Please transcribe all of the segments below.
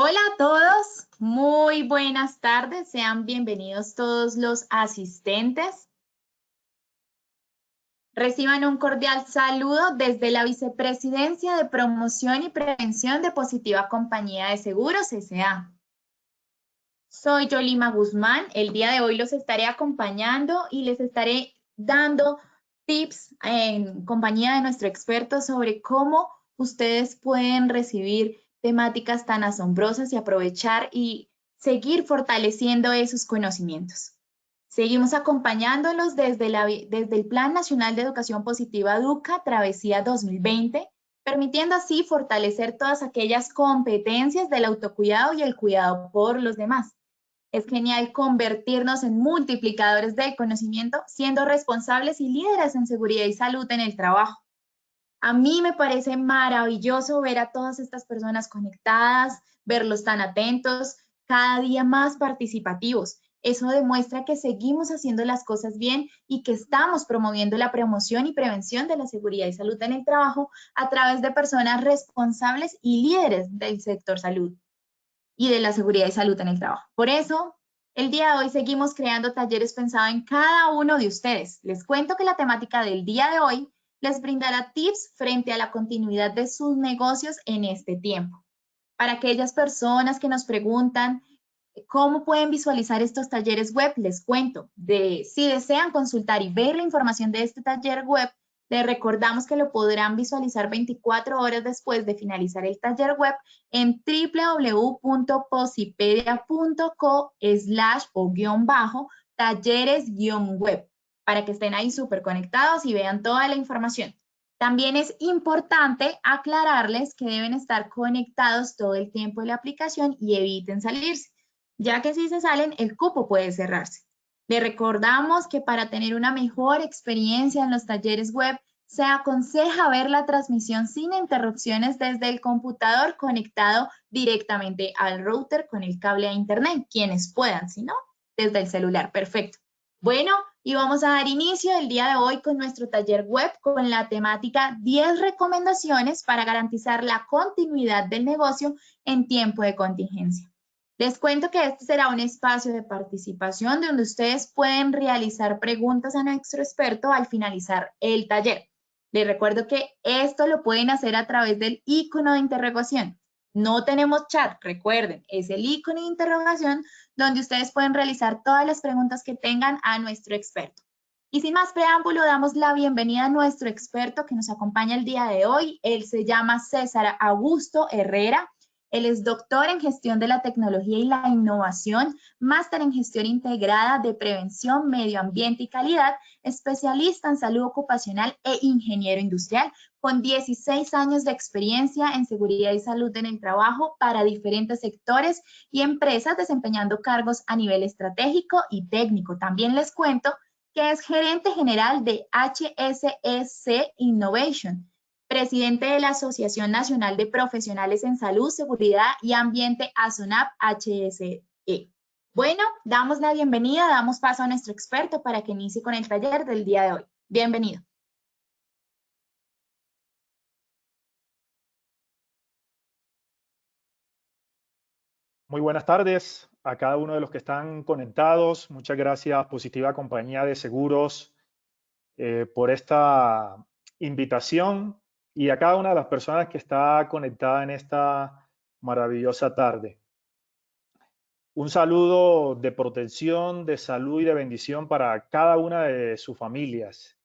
Hola a todos, muy buenas tardes, sean bienvenidos todos los asistentes. Reciban un cordial saludo desde la Vicepresidencia de Promoción y Prevención de Positiva Compañía de Seguros, S.A. Soy Yolima Guzmán, el día de hoy los estaré acompañando y les estaré dando tips en compañía de nuestro experto sobre cómo ustedes pueden recibir temáticas tan asombrosas y aprovechar y seguir fortaleciendo esos conocimientos. Seguimos acompañándolos desde el Plan Nacional de Educación Positiva DUCA Travesía 2020, permitiendo así fortalecer todas aquellas competencias del autocuidado y el cuidado por los demás. Es genial convertirnos en multiplicadores del conocimiento, siendo responsables y líderes en seguridad y salud en el trabajo. A mí me parece maravilloso ver a todas estas personas conectadas, verlos tan atentos, cada día más participativos. Eso demuestra que seguimos haciendo las cosas bien y que estamos promoviendo la promoción y prevención de la seguridad y salud en el trabajo a través de personas responsables y líderes del sector salud y de la seguridad y salud en el trabajo. Por eso, el día de hoy seguimos creando talleres pensados en cada uno de ustedes. Les cuento que la temática del día de hoy les brindará tips frente a la continuidad de sus negocios en este tiempo. Para aquellas personas que nos preguntan cómo pueden visualizar estos talleres web, les cuento. Si desean consultar y ver la información de este taller web, les recordamos que lo podrán visualizar 24 horas después de finalizar el taller web en www.posipedia.co/talleres-web para que estén ahí súper conectados y vean toda la información. También es importante aclararles que deben estar conectados todo el tiempo en la aplicación y eviten salirse, ya que si se salen, el cupo puede cerrarse. Le recordamos que para tener una mejor experiencia en los talleres web, se aconseja ver la transmisión sin interrupciones desde el computador conectado directamente al router con el cable a internet, quienes puedan, si no, desde el celular. Perfecto. Bueno, y vamos a dar inicio el día de hoy con nuestro taller web con la temática 10 recomendaciones para garantizar la continuidad del negocio en tiempo de contingencia. Les cuento que este será un espacio de participación donde ustedes pueden realizar preguntas a nuestro experto al finalizar el taller. Les recuerdo que esto lo pueden hacer a través del icono de interrogación. No tenemos chat, recuerden, es el icono de interrogación donde ustedes pueden realizar todas las preguntas que tengan a nuestro experto. Y sin más preámbulo, damos la bienvenida a nuestro experto que nos acompaña el día de hoy. Él se llama César Augusto Herrera. Él es doctor en gestión de la tecnología y la innovación, máster en gestión integrada de prevención, medio ambiente y calidad, especialista en salud ocupacional e ingeniero industrial, con 16 años de experiencia en seguridad y salud en el trabajo para diferentes sectores y empresas, desempeñando cargos a nivel estratégico y técnico. También les cuento que es gerente general de HSEC Innovation, presidente de la Asociación Nacional de Profesionales en Salud, Seguridad y Ambiente, ASONAP HSE. Bueno, damos la bienvenida, damos paso a nuestro experto para que inicie con el taller del día de hoy. Bienvenido. Muy buenas tardes a cada uno de los que están conectados. Muchas gracias, Positiva Compañía de Seguros, por esta invitación y a cada una de las personas que está conectada en esta maravillosa tarde. Un saludo de protección, de salud y de bendición para cada una de sus familias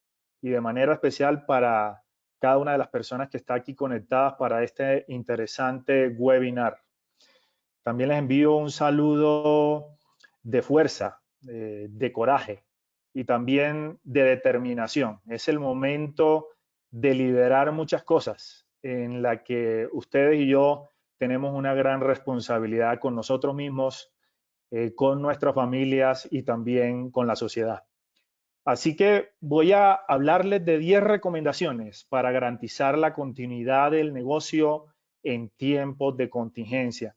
y de manera especial para cada una de las personas que está aquí conectadas para este interesante webinar. También les envío un saludo de fuerza, de coraje y también de determinación. Es el momento de liderar muchas cosas en la que ustedes y yo tenemos una gran responsabilidad con nosotros mismos, con nuestras familias y también con la sociedad. Así que voy a hablarles de 10 recomendaciones para garantizar la continuidad del negocio en tiempos de contingencia.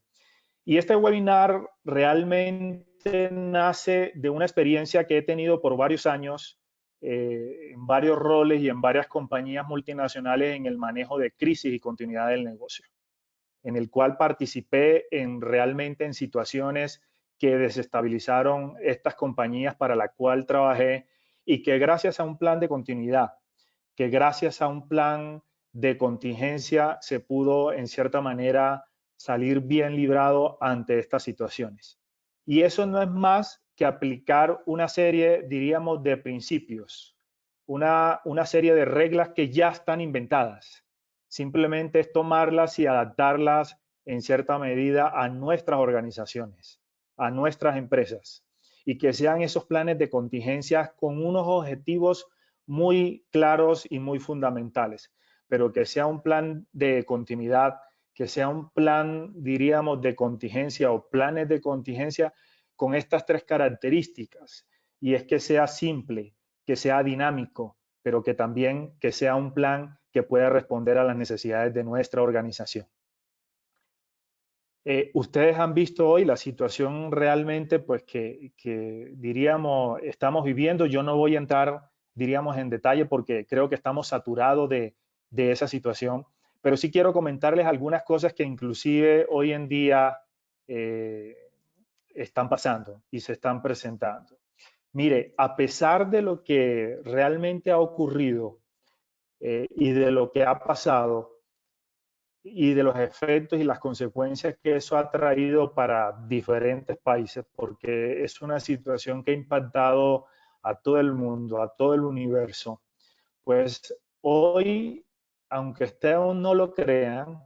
Y este webinar realmente nace de una experiencia que he tenido por varios años en varios roles y en varias compañías multinacionales en el manejo de crisis y continuidad del negocio. en el cual participé realmente en situaciones que desestabilizaron estas compañías para la cual trabajé y que gracias a un plan de continuidad, que gracias a un plan de contingencia se pudo en cierta manera salir bien librado ante estas situaciones. Y eso no es más que aplicar una serie, diríamos, de principios, una serie de reglas que ya están inventadas. Simplemente es tomarlas y adaptarlas en cierta medida a nuestras organizaciones, a nuestras empresas, y que sean esos planes de contingencia con unos objetivos muy claros y muy fundamentales, pero que sea un plan de continuidad, que sea un plan, diríamos, de contingencia o planes de contingencia con estas tres características, y es que sea simple, que sea dinámico, pero que también que sea un plan que pueda responder a las necesidades de nuestra organización. Ustedes han visto hoy la situación realmente pues que diríamos estamos viviendo. Yo no voy a entrar, diríamos, en detalle porque creo que estamos saturados de esa situación, pero sí quiero comentarles algunas cosas que inclusive hoy en día están pasando y se están presentando. Mire, a pesar de lo que realmente ha ocurrido y de lo que ha pasado y de los efectos y las consecuencias que eso ha traído para diferentes países, porque es una situación que ha impactado a todo el mundo, a todo el universo, pues hoy, aunque ustedes no lo crean,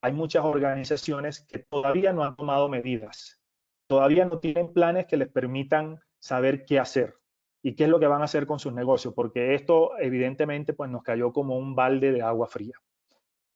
hay muchas organizaciones que todavía no han tomado medidas, todavía no tienen planes que les permitan saber qué hacer y qué es lo que van a hacer con sus negocios, porque esto evidentemente pues nos cayó como un balde de agua fría.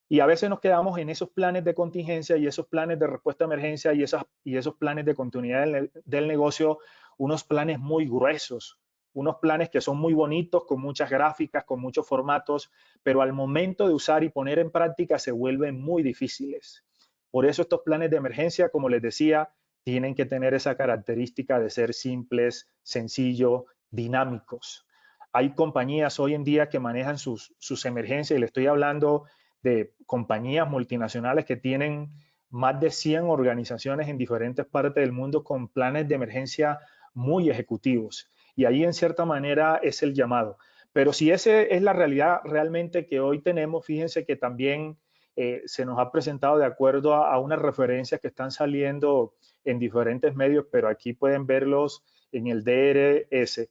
Y a veces nos quedamos en esos planes de contingencia y esos planes de respuesta a emergencia y esos planes de continuidad del negocio, unos planes muy gruesos, unos planes que son muy bonitos, con muchas gráficas, con muchos formatos, pero al momento de usar y poner en práctica se vuelven muy difíciles. Por eso estos planes de emergencia, como les decía, tienen que tener esa característica de ser simples, sencillos, dinámicos. Hay compañías hoy en día que manejan sus emergencias, y le estoy hablando de compañías multinacionales que tienen más de 100 organizaciones en diferentes partes del mundo con planes de emergencia muy ejecutivos. Y ahí en cierta manera es el llamado. Pero si esa es la realidad realmente que hoy tenemos, fíjense que también se nos ha presentado de acuerdo a unas referencias que están saliendo en diferentes medios, pero aquí pueden verlos en el DRS.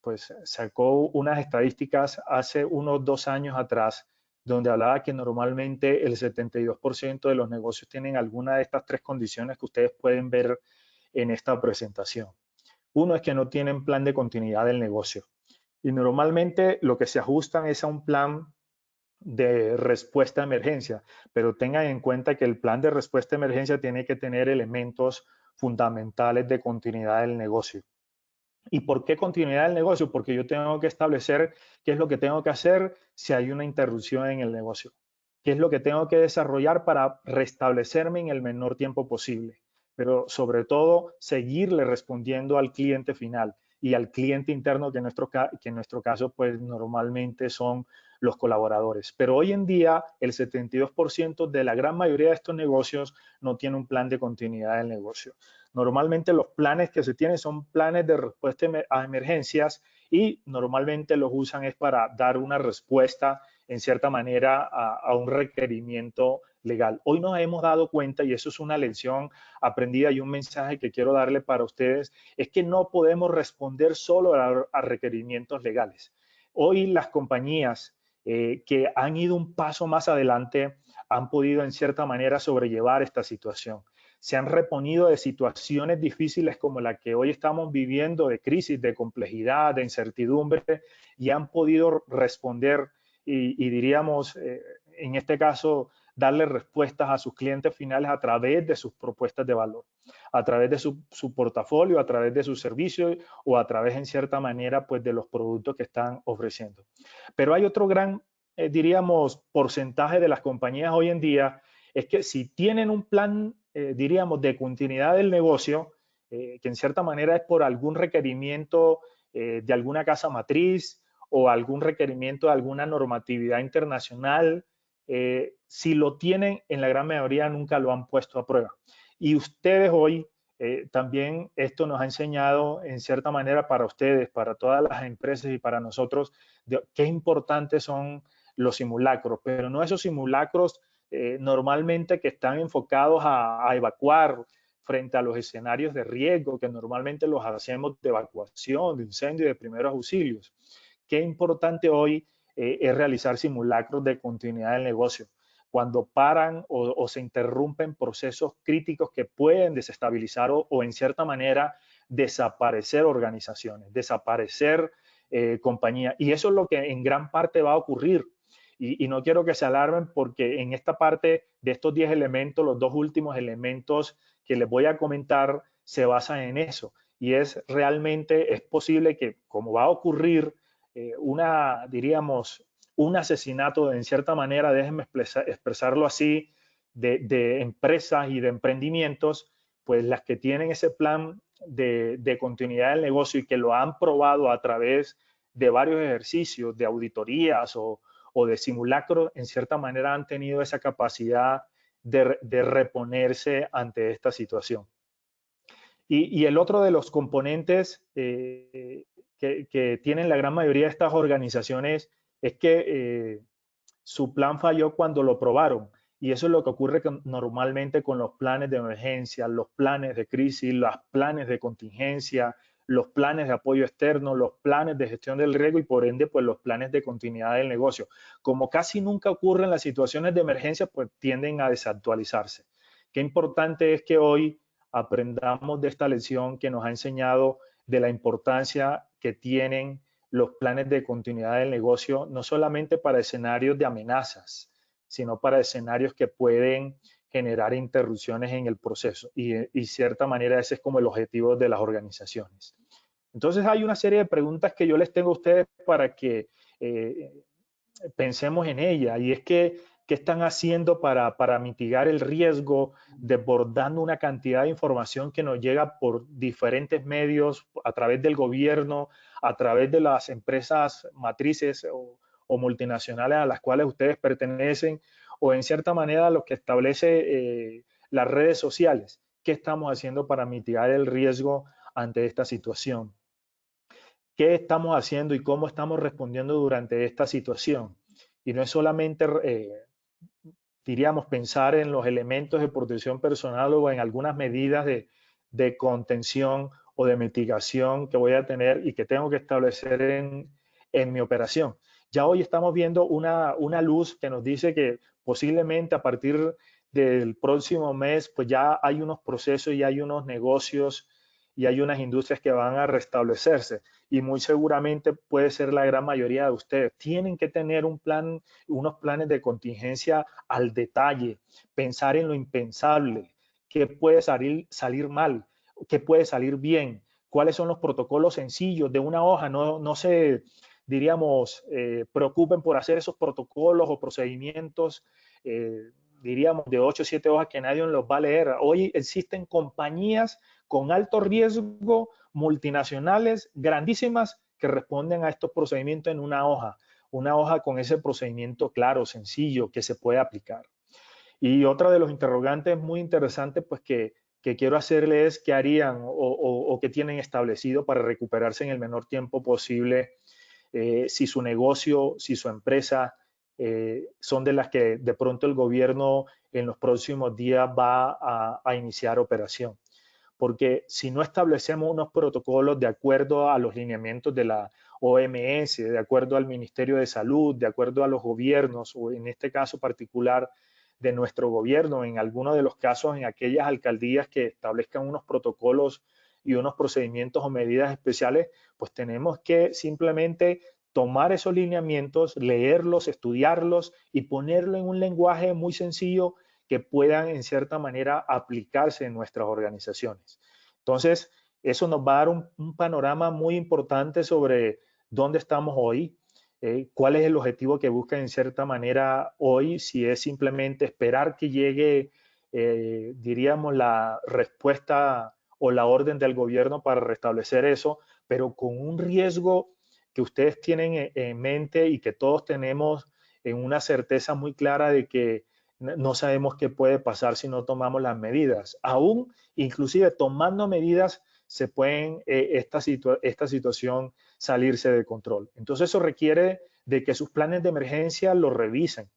Pues sacó unas estadísticas hace unos 2 años atrás donde hablaba que normalmente el 72% de los negocios tienen alguna de estas tres condiciones que ustedes pueden ver en esta presentación. Uno es que no tienen plan de continuidad del negocio y normalmente lo que se ajustan es a un plan de respuesta a emergencia, pero tengan en cuenta que el plan de respuesta a emergencia tiene que tener elementos fundamentales de continuidad del negocio. ¿Y por qué continuidad del negocio? Porque yo tengo que establecer qué es lo que tengo que hacer si hay una interrupción en el negocio. ¿Qué es lo que tengo que desarrollar para restablecerme en el menor tiempo posible? Pero sobre todo, seguirle respondiendo al cliente final y al cliente interno, que en nuestro caso, pues normalmente son los colaboradores. Pero hoy en día, el 72% de la gran mayoría de estos negocios no tiene un plan de continuidad del negocio. Normalmente los planes que se tienen son planes de respuesta a emergencias y normalmente los usan es para dar una respuesta en cierta manera a un requerimiento legal. Hoy nos hemos dado cuenta, y eso es una lección aprendida y un mensaje que quiero darle para ustedes, es que no podemos responder solo a requerimientos legales. Hoy las compañías que han ido un paso más adelante han podido en cierta manera sobrellevar esta situación. Se han reponido de situaciones difíciles como la que hoy estamos viviendo, de crisis, de complejidad, de incertidumbre, y han podido responder y diríamos, en este caso, darle respuestas a sus clientes finales a través de sus propuestas de valor, a través de su portafolio, a través de sus servicios o a través, en cierta manera, pues de los productos que están ofreciendo. Pero hay otro gran, diríamos, porcentaje de las compañías hoy en día, es que si tienen un plan, diríamos, de continuidad del negocio, que en cierta manera es por algún requerimiento de alguna casa matriz o algún requerimiento de alguna normatividad internacional, si lo tienen, en la gran mayoría nunca lo han puesto a prueba. Y ustedes hoy, también esto nos ha enseñado en cierta manera para ustedes, para todas las empresas y para nosotros, qué importantes son los simulacros, pero no esos simulacros normalmente que están enfocados a evacuar frente a los escenarios de riesgo que normalmente los hacemos de evacuación, de incendio y de primeros auxilios. Qué importante hoy es realizar simulacros de continuidad del negocio cuando paran o se interrumpen procesos críticos que pueden desestabilizar o en cierta manera desaparecer organizaciones, desaparecer compañías. Y eso es lo que en gran parte va a ocurrir. Y no quiero que se alarmen porque en esta parte de estos 10 elementos, los dos últimos elementos que les voy a comentar se basan en eso. Y es realmente, es posible que como va a ocurrir diríamos, un asesinato, en cierta manera, déjenme expresarlo así, de empresas y de emprendimientos, pues las que tienen ese plan de continuidad del negocio y que lo han probado a través de varios ejercicios, de auditorías o de simulacros, en cierta manera han tenido esa capacidad de reponerse ante esta situación. Y el otro de los componentes que tienen la gran mayoría de estas organizaciones es que su plan falló cuando lo probaron. Y eso es lo que ocurre normalmente con los planes de emergencia, los planes de crisis, los planes de contingencia, los planes de apoyo externo, los planes de gestión del riesgo y por ende pues los planes de continuidad del negocio. Como casi nunca ocurren las situaciones de emergencia, pues tienden a desactualizarse. Qué importante es que hoy aprendamos de esta lección que nos ha enseñado de la importancia que tienen los planes de continuidad del negocio, no solamente para escenarios de amenazas, sino para escenarios que pueden generar interrupciones en el proceso. Y cierta manera ese es como el objetivo de las organizaciones. Entonces hay una serie de preguntas que yo les tengo a ustedes para que pensemos en ella. Y es que, ¿qué están haciendo para mitigar el riesgo, desbordando una cantidad de información que nos llega por diferentes medios, a través del gobierno, a través de las empresas matrices o multinacionales a las cuales ustedes pertenecen, o en cierta manera lo que establece las redes sociales? ¿Qué estamos haciendo para mitigar el riesgo ante esta situación? ¿Qué estamos haciendo y cómo estamos respondiendo durante esta situación? Y no es solamente, diríamos, pensar en los elementos de protección personal o en algunas medidas de contención o de mitigación que voy a tener y que tengo que establecer en mi operación. Ya hoy estamos viendo una luz que nos dice que posiblemente a partir del próximo mes, pues ya hay unos procesos y hay unos negocios y hay unas industrias que van a restablecerse y muy seguramente puede ser la gran mayoría de ustedes. Tienen que tener un plan, unos planes de contingencia al detalle, pensar en lo impensable, qué puede salir mal, qué puede salir bien, cuáles son los protocolos sencillos de una hoja. No se, diríamos, preocupen por hacer esos protocolos o procedimientos, diríamos, de 8 o 7 hojas que nadie los va a leer. Hoy existen compañías con alto riesgo, multinacionales grandísimas que responden a estos procedimientos en una hoja con ese procedimiento claro, sencillo, que se puede aplicar. Y otra de los interrogantes muy interesantes pues que quiero hacerle es qué harían o qué tienen establecido para recuperarse en el menor tiempo posible si su negocio, si su empresa son de las que de pronto el gobierno en los próximos días va a iniciar operación. Porque si no establecemos unos protocolos de acuerdo a los lineamientos de la OMS, de acuerdo al Ministerio de Salud, de acuerdo a los gobiernos, o en este caso particular de nuestro gobierno, en algunos de los casos en aquellas alcaldías que establezcan unos protocolos y unos procedimientos o medidas especiales, pues tenemos que simplemente tomar esos lineamientos, leerlos, estudiarlos y ponerlo en un lenguaje muy sencillo que puedan en cierta manera aplicarse en nuestras organizaciones. Entonces, eso nos va a dar un panorama muy importante sobre dónde estamos hoy, cuál es el objetivo que busca en cierta manera hoy, si es simplemente esperar que llegue, diríamos, la respuesta o la orden del gobierno para restablecer eso, pero con un riesgo que ustedes tienen en mente y que todos tenemos en una certeza muy clara de que no sabemos qué puede pasar si no tomamos las medidas. Aún, inclusive tomando medidas, se pueden esta situación salirse de control. Entonces eso requiere de que sus planes de emergencia los revisen,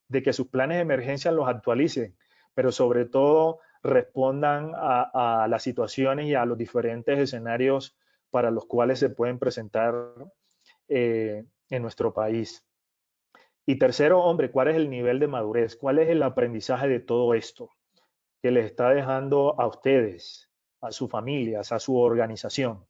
de que sus planes de emergencia los actualicen, pero sobre todo respondan a las situaciones y a los diferentes escenarios para los cuales se pueden presentar en nuestro país. Y tercero, hombre, ¿cuál es el nivel de madurez? ¿Cuál es el aprendizaje de todo esto que les está dejando a ustedes, a sus familias, a su organización?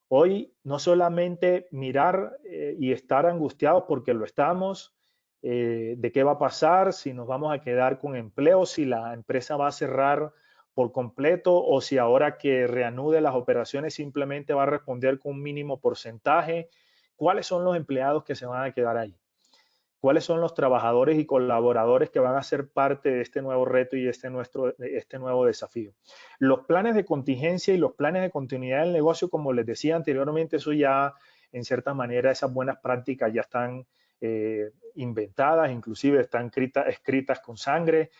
Hoy no solamente mirar y estar angustiados porque lo estamos, de qué va a pasar, si nos vamos a quedar con empleo, si la empresa va a cerrar por completo o si ahora que reanude las operaciones simplemente va a responder con un mínimo porcentaje. ¿Cuáles son los empleados que se van a quedar ahí? ¿Cuáles son los trabajadores y colaboradores que van a ser parte de este nuevo reto y este nuevo desafío? Los planes de contingencia y los planes de continuidad del negocio, como les decía anteriormente, eso ya, en cierta manera, esas buenas prácticas ya están inventadas, inclusive están escritas con sangre,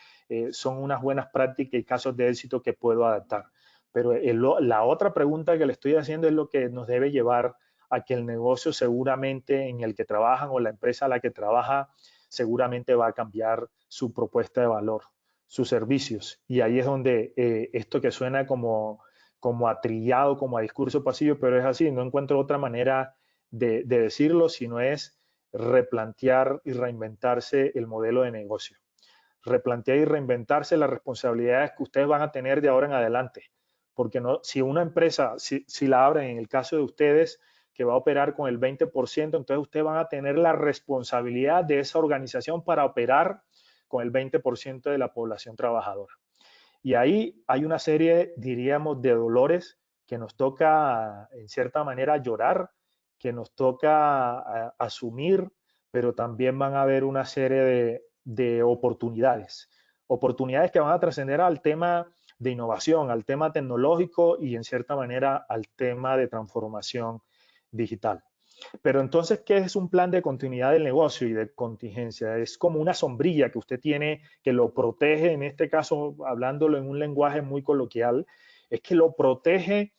son unas buenas prácticas y casos de éxito que puedo adaptar. Pero la otra pregunta que le estoy haciendo es lo que nos debe llevar a que el negocio seguramente en el que trabajan o la empresa a la que trabaja seguramente va a cambiar su propuesta de valor, sus servicios. Y ahí es donde esto que suena como atrillado, como a discurso pasillo, pero es así, no encuentro otra manera de decirlo, sino es replantear y reinventarse el modelo de negocio. Replantear y reinventarse las responsabilidades que ustedes van a tener de ahora en adelante. Porque no, si una empresa, si la abren en el caso de ustedes, que va a operar con el 20%, entonces ustedes van a tener la responsabilidad de esa organización para operar con el 20% de la población trabajadora. Y ahí hay una serie, diríamos, de dolores que nos toca, en cierta manera, llorar, que nos toca asumir, pero también van a haber una serie de oportunidades. Oportunidades que van a trascender al tema de innovación, al tema tecnológico y, en cierta manera, al tema de transformación digital. Pero entonces, ¿qué es un plan de continuidad del negocio y de contingencia? Es como una sombrilla que usted tiene que lo protege, en este caso, hablándolo en un lenguaje muy coloquial, es que lo protege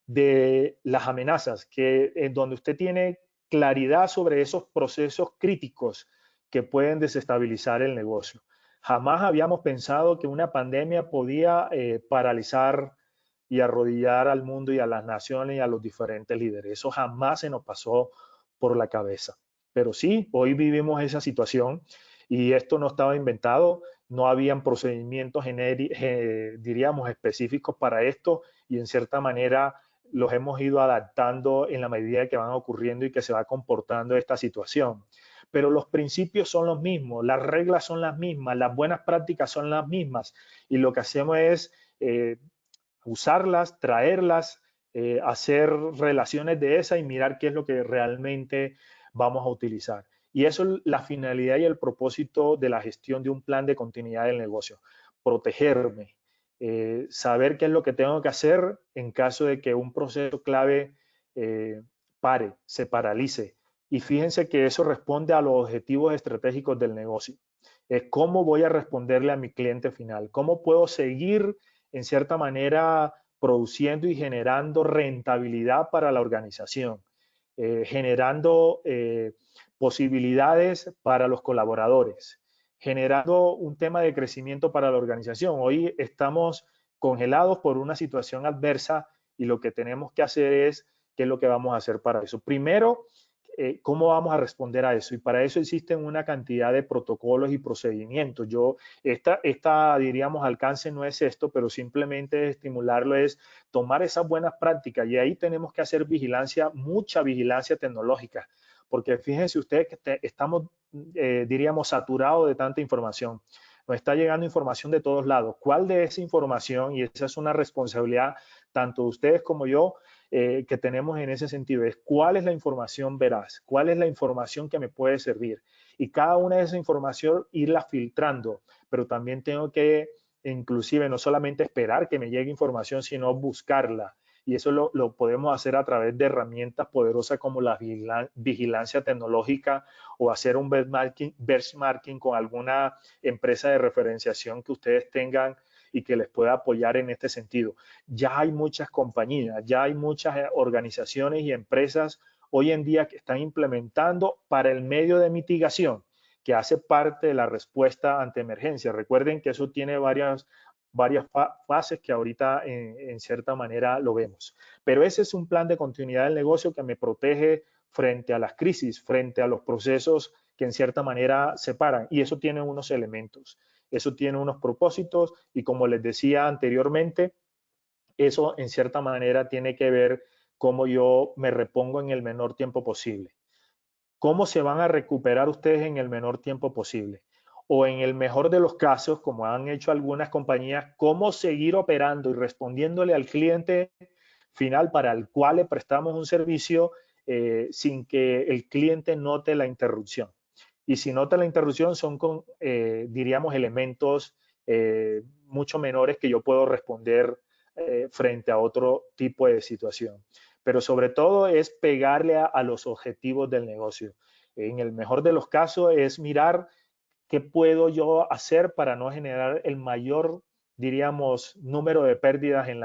de las amenazas, que en donde usted tiene claridad sobre esos procesos críticos que pueden desestabilizar el negocio. Jamás habíamos pensado que una pandemia podía paralizar y arrodillar al mundo y a las naciones y a los diferentes líderes. Eso jamás se nos pasó por la cabeza. Pero sí, hoy vivimos esa situación y esto no estaba inventado, no habían procedimientos diríamos específicos para esto y en cierta manera los hemos ido adaptando en la medida que van ocurriendo y que se va comportando esta situación. Pero los principios son los mismos, las reglas son las mismas, las buenas prácticas son las mismas y lo que hacemos es usarlas, traerlas, hacer relaciones de esa y mirar qué es lo que realmente vamos a utilizar. Y eso es la finalidad y el propósito de la gestión de un plan de continuidad del negocio. Protegerme, saber qué es lo que tengo que hacer en caso de que un proceso clave se paralice. Y fíjense que eso responde a los objetivos estratégicos del negocio. Es cómo voy a responderle a mi cliente final, cómo puedo seguir en cierta manera produciendo y generando rentabilidad para la organización, generando posibilidades para los colaboradores, generando un tema de crecimiento para la organización. Hoy estamos congelados por una situación adversa y lo que tenemos que hacer es qué es lo que vamos a hacer para eso. Primero, ¿cómo vamos a responder a eso? Y para eso existen una cantidad de protocolos y procedimientos. Diríamos, alcance no es esto, pero simplemente estimularlo es tomar esas buenas prácticas y ahí tenemos que hacer vigilancia, mucha vigilancia tecnológica, porque fíjense ustedes que estamos, diríamos, saturados de tanta información. Nos está llegando información de todos lados. ¿Cuál de esa información? Y esa es una responsabilidad tanto de ustedes como yo, que tenemos en ese sentido, es cuál es la información veraz, cuál es la información que me puede servir. Y cada una de esa información irla filtrando, pero también tengo que inclusive no solamente esperar que me llegue información, sino buscarla y eso lo podemos hacer a través de herramientas poderosas como la vigilancia tecnológica o hacer un benchmarking con alguna empresa de referenciación que ustedes tengan y que les pueda apoyar en este sentido. Ya hay muchas compañías, ya hay muchas organizaciones y empresas hoy en día que están implementando para el medio de mitigación, que hace parte de la respuesta ante emergencia. Recuerden que eso tiene varias fases que ahorita en cierta manera lo vemos. Pero ese es un plan de continuidad del negocio que me protege frente a las crisis, frente a los procesos que en cierta manera separan. Y eso tiene unos elementos, eso tiene unos propósitos y como les decía anteriormente, eso en cierta manera tiene que ver cómo yo me repongo en el menor tiempo posible. ¿Cómo se van a recuperar ustedes en el menor tiempo posible? O en el mejor de los casos, como han hecho algunas compañías, cómo seguir operando y respondiéndole al cliente final para el cual le prestamos un servicio sin que el cliente note la interrupción. Y si nota la interrupción son diríamos, elementos mucho menores que yo puedo responder frente a otro tipo de situación. Pero sobre todo es pegarle a los objetivos del negocio. En el mejor de los casos es mirar qué puedo yo hacer para no generar el mayor, diríamos, número de pérdidas en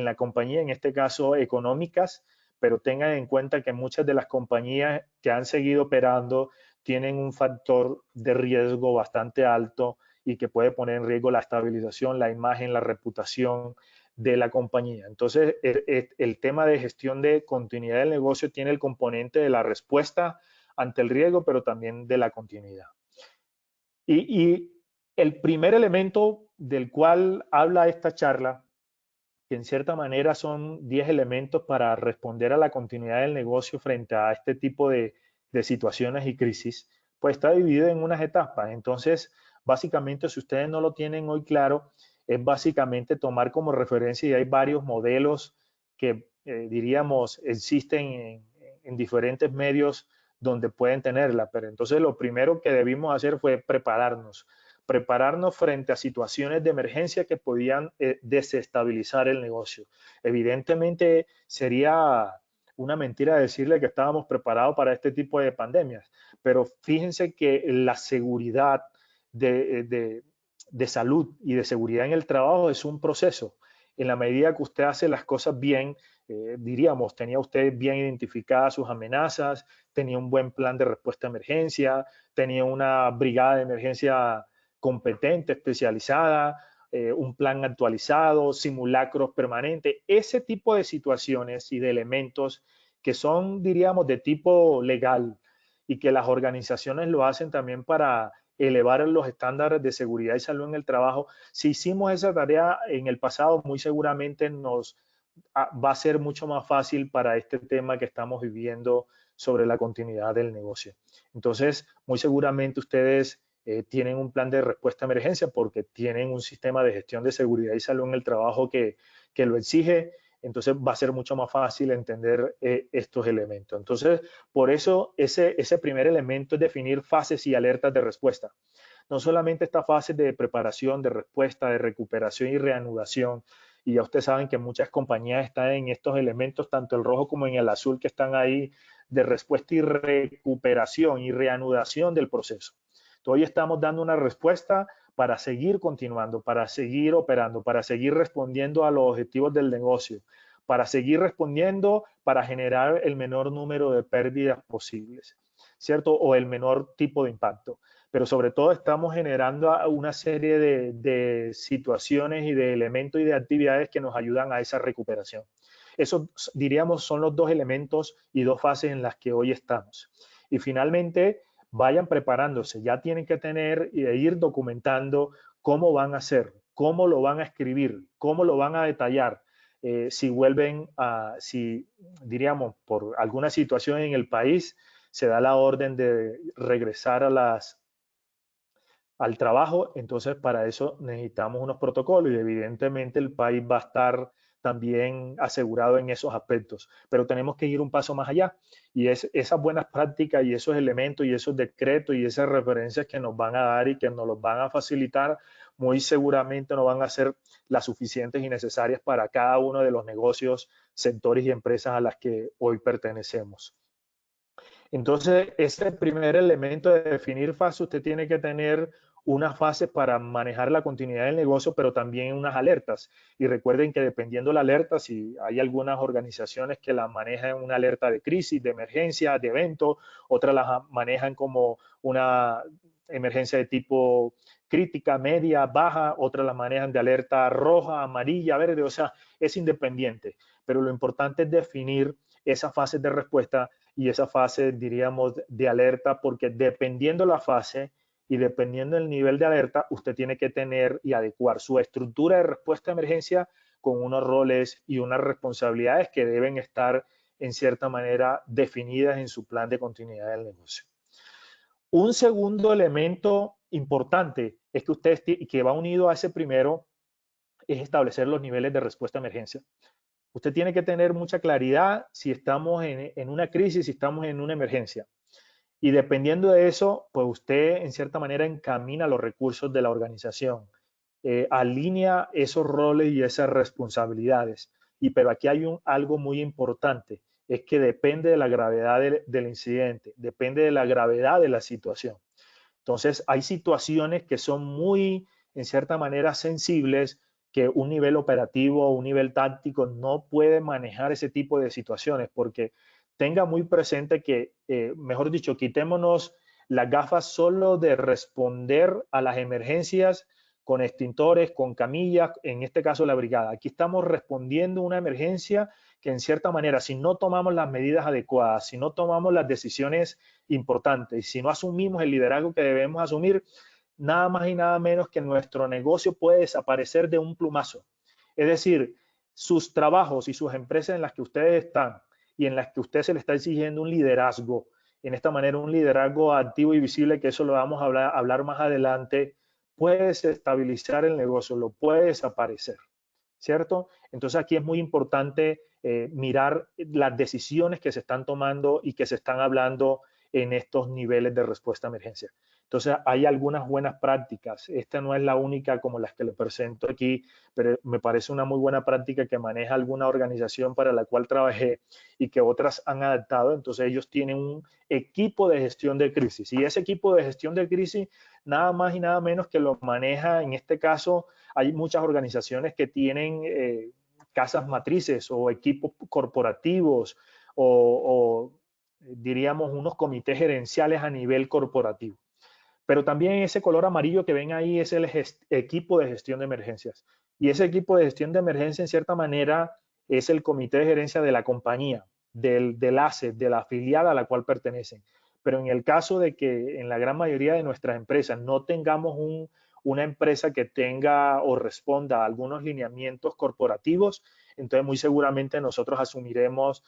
la compañía, en este caso económicas, pero tengan en cuenta que muchas de las compañías que han seguido operando tienen un factor de riesgo bastante alto y que puede poner en riesgo la estabilización, la imagen, la reputación de la compañía. Entonces, el tema de gestión de continuidad del negocio tiene el componente de la respuesta ante el riesgo, pero también de la continuidad. Y el primer elemento del cual habla esta charla, que en cierta manera son 10 elementos para responder a la continuidad del negocio frente a este tipo de situaciones y crisis, pues está dividido en unas etapas. Entonces, básicamente, si ustedes no lo tienen hoy claro, es básicamente tomar como referencia, y hay varios modelos que diríamos existen en diferentes medios donde pueden tenerla, pero entonces lo primero que debimos hacer fue prepararnos frente a situaciones de emergencia que podían desestabilizar el negocio. Evidentemente sería una mentira decirle que estábamos preparados para este tipo de pandemias, pero fíjense que la seguridad de salud y de seguridad en el trabajo es un proceso. En la medida que usted hace las cosas bien, diríamos, tenía usted bien identificadas sus amenazas, tenía un buen plan de respuesta a emergencia, tenía una brigada de emergencia competente, especializada, un plan actualizado, simulacros permanentes, ese tipo de situaciones y de elementos que son, diríamos, de tipo legal y que las organizaciones lo hacen también para elevar los estándares de seguridad y salud en el trabajo. Si hicimos esa tarea en el pasado, muy seguramente va a ser mucho más fácil para este tema que estamos viviendo sobre la continuidad del negocio. Entonces, muy seguramente ustedes tienen un plan de respuesta a emergencia porque tienen un sistema de gestión de seguridad y salud en el trabajo que lo exige. Entonces va a ser mucho más fácil entender estos elementos. Entonces, por eso ese primer elemento es definir fases y alertas de respuesta. No solamente esta fase de preparación, de respuesta, de recuperación y reanudación, y ya ustedes saben que muchas compañías están en estos elementos, tanto el rojo como en el azul, que están ahí de respuesta y recuperación y reanudación del proceso. Hoy estamos dando una respuesta para seguir continuando, para seguir operando, para seguir respondiendo a los objetivos del negocio, para seguir respondiendo para generar el menor número de pérdidas posibles, ¿cierto? O el menor tipo de impacto. Pero sobre todo estamos generando una serie de situaciones y de elementos y de actividades que nos ayudan a esa recuperación. Eso, diríamos, son los dos elementos y dos fases en las que hoy estamos. Y finalmente, vayan preparándose, ya tienen que tener e ir documentando cómo van a hacer, cómo lo van a escribir, cómo lo van a detallar. Si vuelven si diríamos, por alguna situación en el país, se da la orden de regresar al trabajo, entonces para eso necesitamos unos protocolos y evidentemente el país va a estar también asegurado en esos aspectos. Pero tenemos que ir un paso más allá y es esas buenas prácticas y esos elementos y esos decretos y esas referencias que nos van a dar y que nos los van a facilitar, muy seguramente no van a ser las suficientes y necesarias para cada uno de los negocios, sectores y empresas a las que hoy pertenecemos. Entonces, ese primer elemento de definir fase, usted tiene que tener unas fases para manejar la continuidad del negocio, pero también unas alertas. Y recuerden que dependiendo de la alerta, si hay algunas organizaciones que la manejan una alerta de crisis, de emergencia, de evento, otras las manejan como una emergencia de tipo crítica, media, baja, otras las manejan de alerta roja, amarilla, verde, o sea, es independiente. Pero lo importante es definir esas fases de respuesta y esa fase, diríamos, de alerta, porque dependiendo la fase y dependiendo del nivel de alerta, usted tiene que tener y adecuar su estructura de respuesta a emergencia con unos roles y unas responsabilidades que deben estar en cierta manera definidas en su plan de continuidad del negocio. Un segundo elemento importante es que usted, que va unido a ese primero, es establecer los niveles de respuesta a emergencia. Usted tiene que tener mucha claridad si estamos en una crisis, si estamos en una emergencia. Y dependiendo de eso, pues usted en cierta manera encamina los recursos de la organización, alinea esos roles y esas responsabilidades. Pero aquí hay algo muy importante, es que depende de la gravedad del incidente, depende de la gravedad de la situación. Entonces, hay situaciones que son muy, en cierta manera, sensibles, que un nivel operativo o un nivel táctico no puede manejar ese tipo de situaciones, porque tenga muy presente que, mejor dicho, quitémonos las gafas solo de responder a las emergencias con extintores, con camillas, en este caso la brigada. Aquí estamos respondiendo a una emergencia que en cierta manera, si no tomamos las medidas adecuadas, si no tomamos las decisiones importantes, si no asumimos el liderazgo que debemos asumir, nada más y nada menos que nuestro negocio puede desaparecer de un plumazo. Es decir, sus trabajos y sus empresas en las que ustedes están y en las que usted se le está exigiendo un liderazgo, en esta manera un liderazgo activo y visible, que eso lo vamos a hablar más adelante, puede desestabilizar el negocio, lo puede desaparecer, ¿cierto? Entonces aquí es muy importante mirar las decisiones que se están tomando y que se están hablando en estos niveles de respuesta a emergencia. Entonces, hay algunas buenas prácticas. Esta no es la única como las que le presento aquí, pero me parece una muy buena práctica que maneja alguna organización para la cual trabajé y que otras han adaptado. Entonces, ellos tienen un equipo de gestión de crisis y ese equipo de gestión de crisis, nada más y nada menos que lo maneja, en este caso, hay muchas organizaciones que tienen casas matrices o equipos corporativos o diríamos unos comités gerenciales a nivel corporativo. Pero también ese color amarillo que ven ahí es el equipo de gestión de emergencias. Y ese equipo de gestión de emergencia, en cierta manera, es el comité de gerencia de la compañía, del asset, de la afiliada a la cual pertenecen. Pero en el caso de que en la gran mayoría de nuestras empresas no tengamos una empresa que tenga o responda a algunos lineamientos corporativos, entonces muy seguramente nosotros asumiremos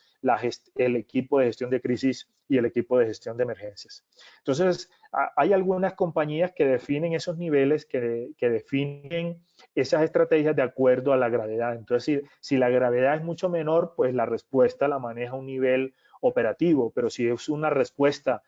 el equipo de gestión de crisis y el equipo de gestión de emergencias. Entonces, hay algunas compañías que definen esos niveles, que definen esas estrategias de acuerdo a la gravedad. Entonces, si la gravedad es mucho menor, pues la respuesta la maneja a un nivel operativo, pero si es una respuesta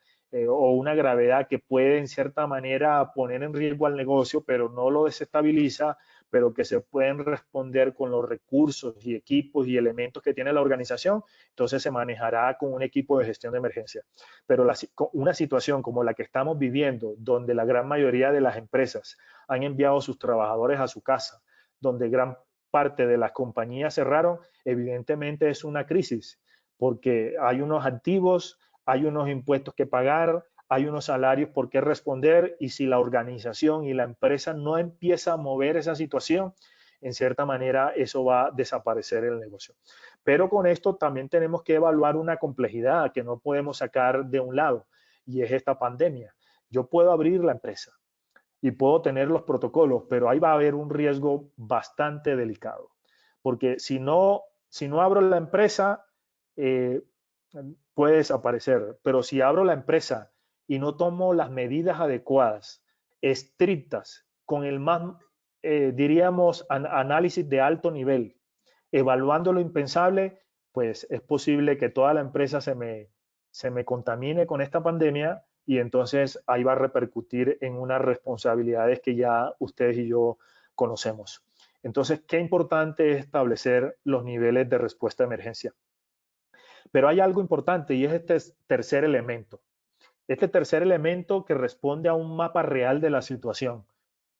o una gravedad que puede en cierta manera poner en riesgo al negocio, pero no lo desestabiliza, pero que se pueden responder con los recursos y equipos y elementos que tiene la organización, entonces se manejará con un equipo de gestión de emergencia. Pero una situación como la que estamos viviendo, donde la gran mayoría de las empresas han enviado a sus trabajadores a su casa, donde gran parte de las compañías cerraron, evidentemente es una crisis, porque hay unos activos, hay unos impuestos que pagar, hay unos salarios por qué responder, y si la organización y la empresa no empieza a mover esa situación, en cierta manera eso va a desaparecer el negocio. Pero con esto también tenemos que evaluar una complejidad que no podemos sacar de un lado, y es esta pandemia. Yo puedo abrir la empresa y puedo tener los protocolos, pero ahí va a haber un riesgo bastante delicado, porque si no abro la empresa, eh, puede desaparecer, pero si abro la empresa y no tomo las medidas adecuadas, estrictas, con el más, diríamos, análisis de alto nivel, evaluando lo impensable, pues es posible que toda la empresa se me contamine con esta pandemia y entonces ahí va a repercutir en unas responsabilidades que ya ustedes y yo conocemos. Entonces, qué importante es establecer los niveles de respuesta a emergencia. Pero hay algo importante y es este tercer elemento. Este tercer elemento que responde a un mapa real de la situación.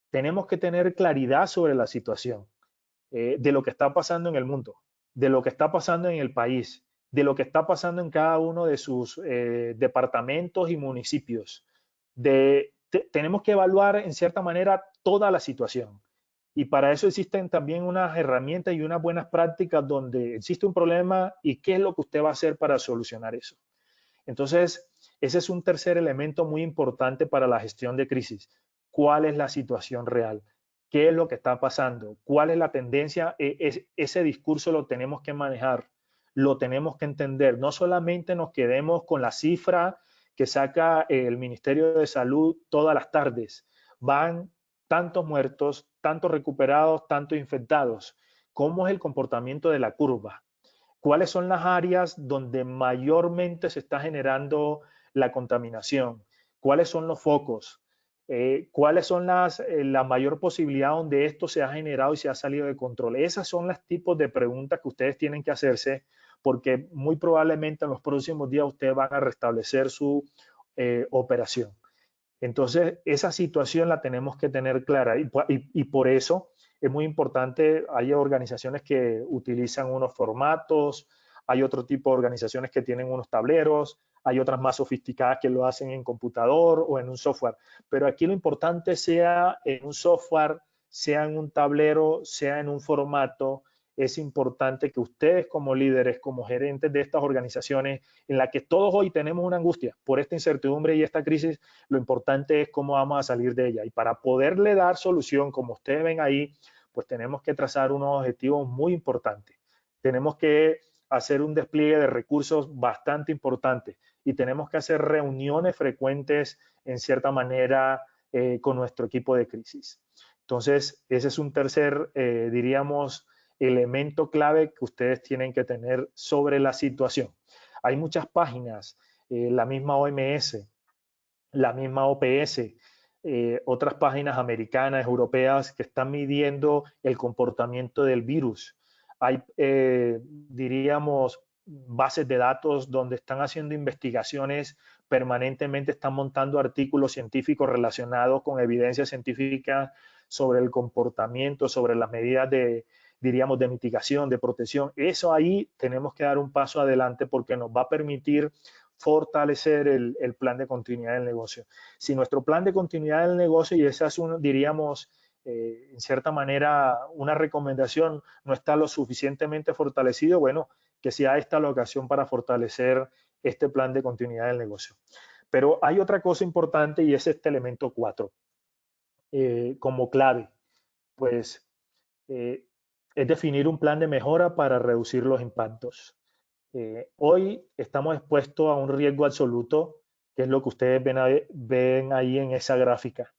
Tenemos que tener claridad sobre la situación, de lo que está pasando en el mundo, de lo que está pasando en el país, de lo que está pasando en cada uno de sus departamentos y municipios. Tenemos que evaluar en cierta manera toda la situación. Y para eso existen también unas herramientas y unas buenas prácticas donde existe un problema y qué es lo que usted va a hacer para solucionar eso. Entonces, ese es un tercer elemento muy importante para la gestión de crisis. ¿Cuál es la situación real? ¿Qué es lo que está pasando? ¿Cuál es la tendencia? Ese discurso lo tenemos que manejar, lo tenemos que entender. No solamente nos quedemos con la cifra que saca el Ministerio de Salud todas las tardes. Van tantos muertos, tantos recuperados, tantos infectados. ¿Cómo es el comportamiento de la curva? ¿Cuáles son las áreas donde mayormente se está generando la contaminación? ¿Cuáles son los focos? ¿Cuáles son la mayor posibilidad donde esto se ha generado y se ha salido de control? Esas son los tipos de preguntas que ustedes tienen que hacerse porque muy probablemente en los próximos días ustedes van a restablecer su operación. Entonces, esa situación la tenemos que tener clara y por eso es muy importante, hay organizaciones que utilizan unos formatos, hay otro tipo de organizaciones que tienen unos tableros, hay otras más sofisticadas que lo hacen en computador o en un software, pero aquí lo importante sea en un software, sea en un tablero, sea en un formato, es importante que ustedes como líderes, como gerentes de estas organizaciones, en la que todos hoy tenemos una angustia por esta incertidumbre y esta crisis, lo importante es cómo vamos a salir de ella. Y para poderle dar solución, como ustedes ven ahí, pues tenemos que trazar unos objetivos muy importantes. Tenemos que hacer un despliegue de recursos bastante importante y tenemos que hacer reuniones frecuentes, en cierta manera, con nuestro equipo de crisis. Entonces, ese es un tercer, diríamos, elemento clave que ustedes tienen que tener sobre la situación. Hay muchas páginas, la misma OMS, la misma OPS, otras páginas americanas, europeas, que están midiendo el comportamiento del virus. Hay, diríamos, bases de datos donde están haciendo investigaciones permanentemente, están montando artículos científicos relacionados con evidencia científica sobre el comportamiento, sobre las medidas de, diríamos, de mitigación, de protección. Eso ahí tenemos que dar un paso adelante porque nos va a permitir fortalecer el plan de continuidad del negocio. Si nuestro plan de continuidad del negocio, y esa es, diríamos, en cierta manera, una recomendación, no está lo suficientemente fortalecido, bueno, que sea esta la ocasión para fortalecer este plan de continuidad del negocio. Pero hay otra cosa importante y es este elemento 4, como clave, pues es definir un plan de mejora para reducir los impactos. Hoy estamos expuestos a un riesgo absoluto, que es lo que ustedes ven ahí en esa gráfica.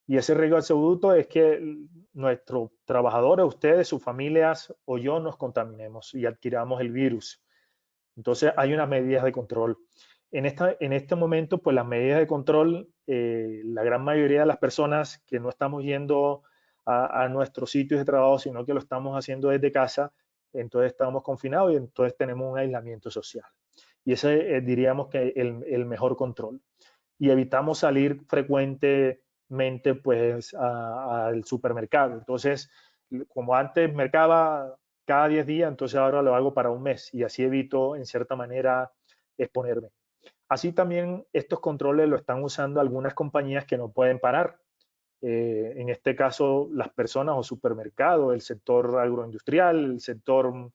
Y ese riesgo absoluto es que nuestros trabajadores, ustedes, sus familias o yo nos contaminemos y adquiramos el virus. Entonces hay unas medidas de control. En este momento, pues las medidas de control, la gran mayoría de las personas que no estamos yendo a nuestros sitios de trabajo, sino que lo estamos haciendo desde casa, entonces estamos confinados y entonces tenemos un aislamiento social. Y ese diríamos que el mejor control. Y evitamos salir frecuentemente pues al supermercado. Entonces, como antes mercaba cada 10 días, entonces ahora lo hago para un mes y así evito en cierta manera exponerme. Así también estos controles lo están usando algunas compañías que no pueden parar. En este caso, las personas o supermercados, el sector agroindustrial, el sector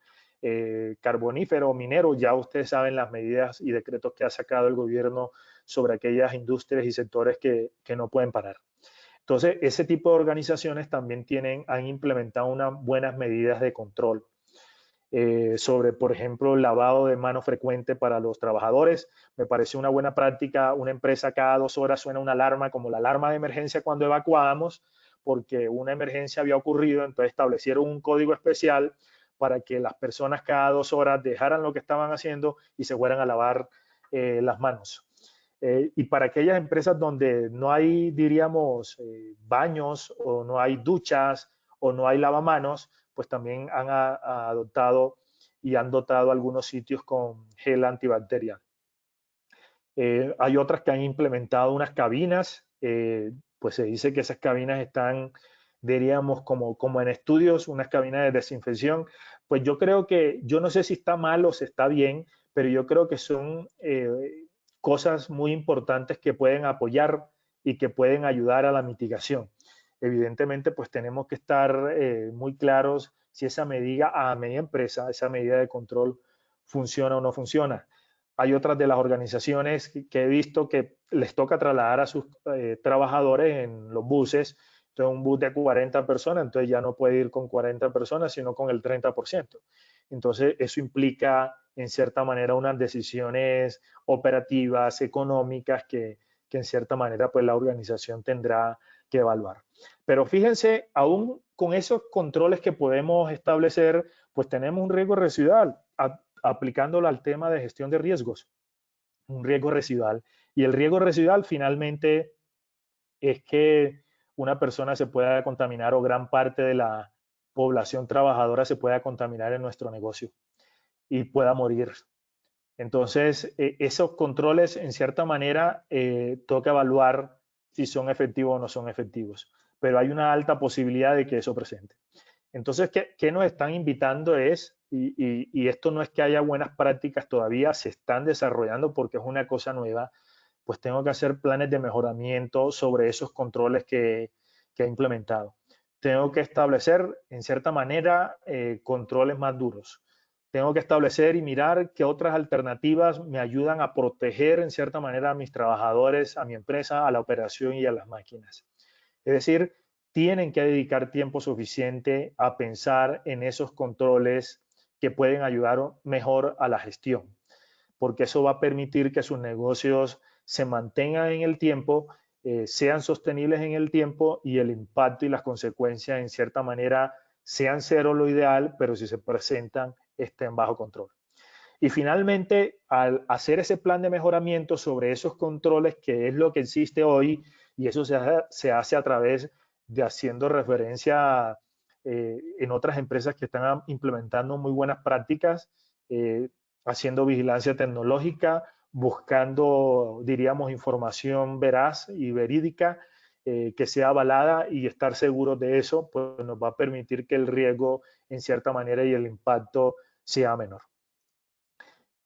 carbonífero, minero, ya ustedes saben las medidas y decretos que ha sacado el gobierno sobre aquellas industrias y sectores que no pueden parar. Entonces, ese tipo de organizaciones también han implementado unas buenas medidas de control sobre, por ejemplo, el lavado de manos frecuente para los trabajadores. Me parece una buena práctica. Una empresa cada 2 horas suena una alarma, como la alarma de emergencia cuando evacuábamos, porque una emergencia había ocurrido, entonces establecieron un código especial para que las personas cada 2 horas dejaran lo que estaban haciendo y se fueran a lavar las manos. Y para aquellas empresas donde no hay, diríamos, baños o no hay duchas o no hay lavamanos, pues también han adoptado y han dotado algunos sitios con gel antibacterial. Hay otras que han implementado unas cabinas, pues se dice que esas cabinas están, diríamos, como en estudios, unas cabinas de desinfección. Pues yo creo que, yo no sé si está mal o si está bien, pero yo creo que son cosas muy importantes que pueden apoyar y que pueden ayudar a la mitigación. Evidentemente, pues tenemos que estar muy claros si esa medida a media empresa, esa medida de control funciona o no funciona. Hay otras de las organizaciones que he visto que les toca trasladar a sus trabajadores en los buses. Entonces, un bus de 40 personas, entonces ya no puede ir con 40 personas, sino con el 30%. Entonces, eso implica, en cierta manera, unas decisiones operativas, económicas, que en cierta manera, pues la organización tendrá que evaluar. Pero fíjense, aún con esos controles que podemos establecer, pues tenemos un riesgo residual aplicándolo al tema de gestión de riesgos, un riesgo residual. Y el riesgo residual finalmente es que una persona se pueda contaminar o gran parte de la población trabajadora se pueda contaminar en nuestro negocio y pueda morir. Entonces, esos controles, en cierta manera, toca evaluar si son efectivos o no son efectivos, pero hay una alta posibilidad de que eso presente. Entonces, ¿qué nos están invitando es, y esto no es que haya buenas prácticas todavía, se están desarrollando porque es una cosa nueva, pues tengo que hacer planes de mejoramiento sobre esos controles que he implementado. Tengo que establecer, en cierta manera, controles más duros. Tengo que establecer y mirar qué otras alternativas me ayudan a proteger, en cierta manera, a mis trabajadores, a mi empresa, a la operación y a las máquinas. Es decir, tienen que dedicar tiempo suficiente a pensar en esos controles que pueden ayudar mejor a la gestión, porque eso va a permitir que sus negocios se mantengan en el tiempo, sean sostenibles en el tiempo y el impacto y las consecuencias en cierta manera sean cero lo ideal, pero si se presentan estén bajo control. Y finalmente, al hacer ese plan de mejoramiento sobre esos controles, que es lo que existe hoy, y eso se hace a través de haciendo referencia en otras empresas que están implementando muy buenas prácticas, haciendo vigilancia tecnológica, buscando, diríamos, información veraz y verídica, que sea avalada, y estar seguros de eso, pues nos va a permitir que el riesgo, en cierta manera, y el impacto sea menor.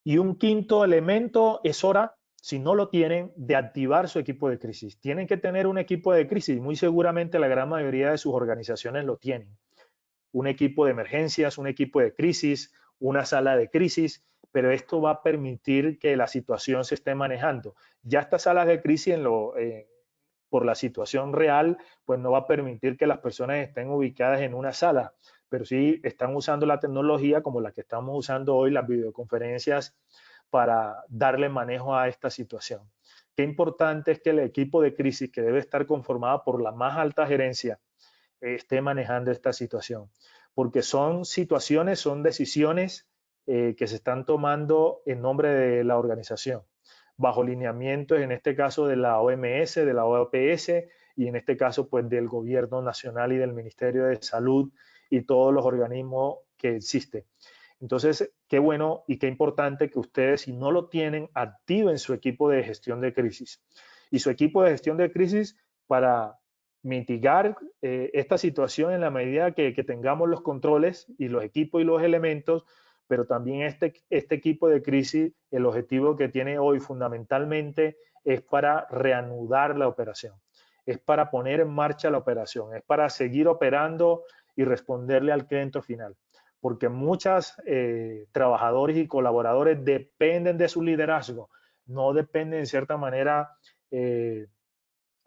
Y un quinto elemento es hora, si no lo tienen, de activar su equipo de crisis. Tienen que tener un equipo de crisis. Muy seguramente la gran mayoría de sus organizaciones lo tienen. Un equipo de emergencias, un equipo de crisis, una sala de crisis, pero esto va a permitir que la situación se esté manejando. Ya estas salas de crisis por la situación real, pues no va a permitir que las personas estén ubicadas en una sala, pero sí están usando la tecnología como la que estamos usando hoy, las videoconferencias, para darle manejo a esta situación. Qué importante es que el equipo de crisis, que debe estar conformado por la más alta gerencia, esté manejando esta situación, porque son situaciones, son decisiones que se están tomando en nombre de la organización, bajo lineamientos, en este caso de la OMS, de la OPS, y en este caso pues del gobierno nacional y del Ministerio de Salud y todos los organismos que existen. Entonces, qué bueno y qué importante que ustedes, si no lo tienen, activen su equipo de gestión de crisis. Y su equipo de gestión de crisis para mitigar esta situación en la medida que tengamos los controles y los equipos y los elementos, pero también este equipo de crisis, el objetivo que tiene hoy fundamentalmente es para reanudar la operación, es para poner en marcha la operación, es para seguir operando y responderle al cliente final, porque muchos trabajadores y colaboradores dependen de su liderazgo, no dependen en cierta manera,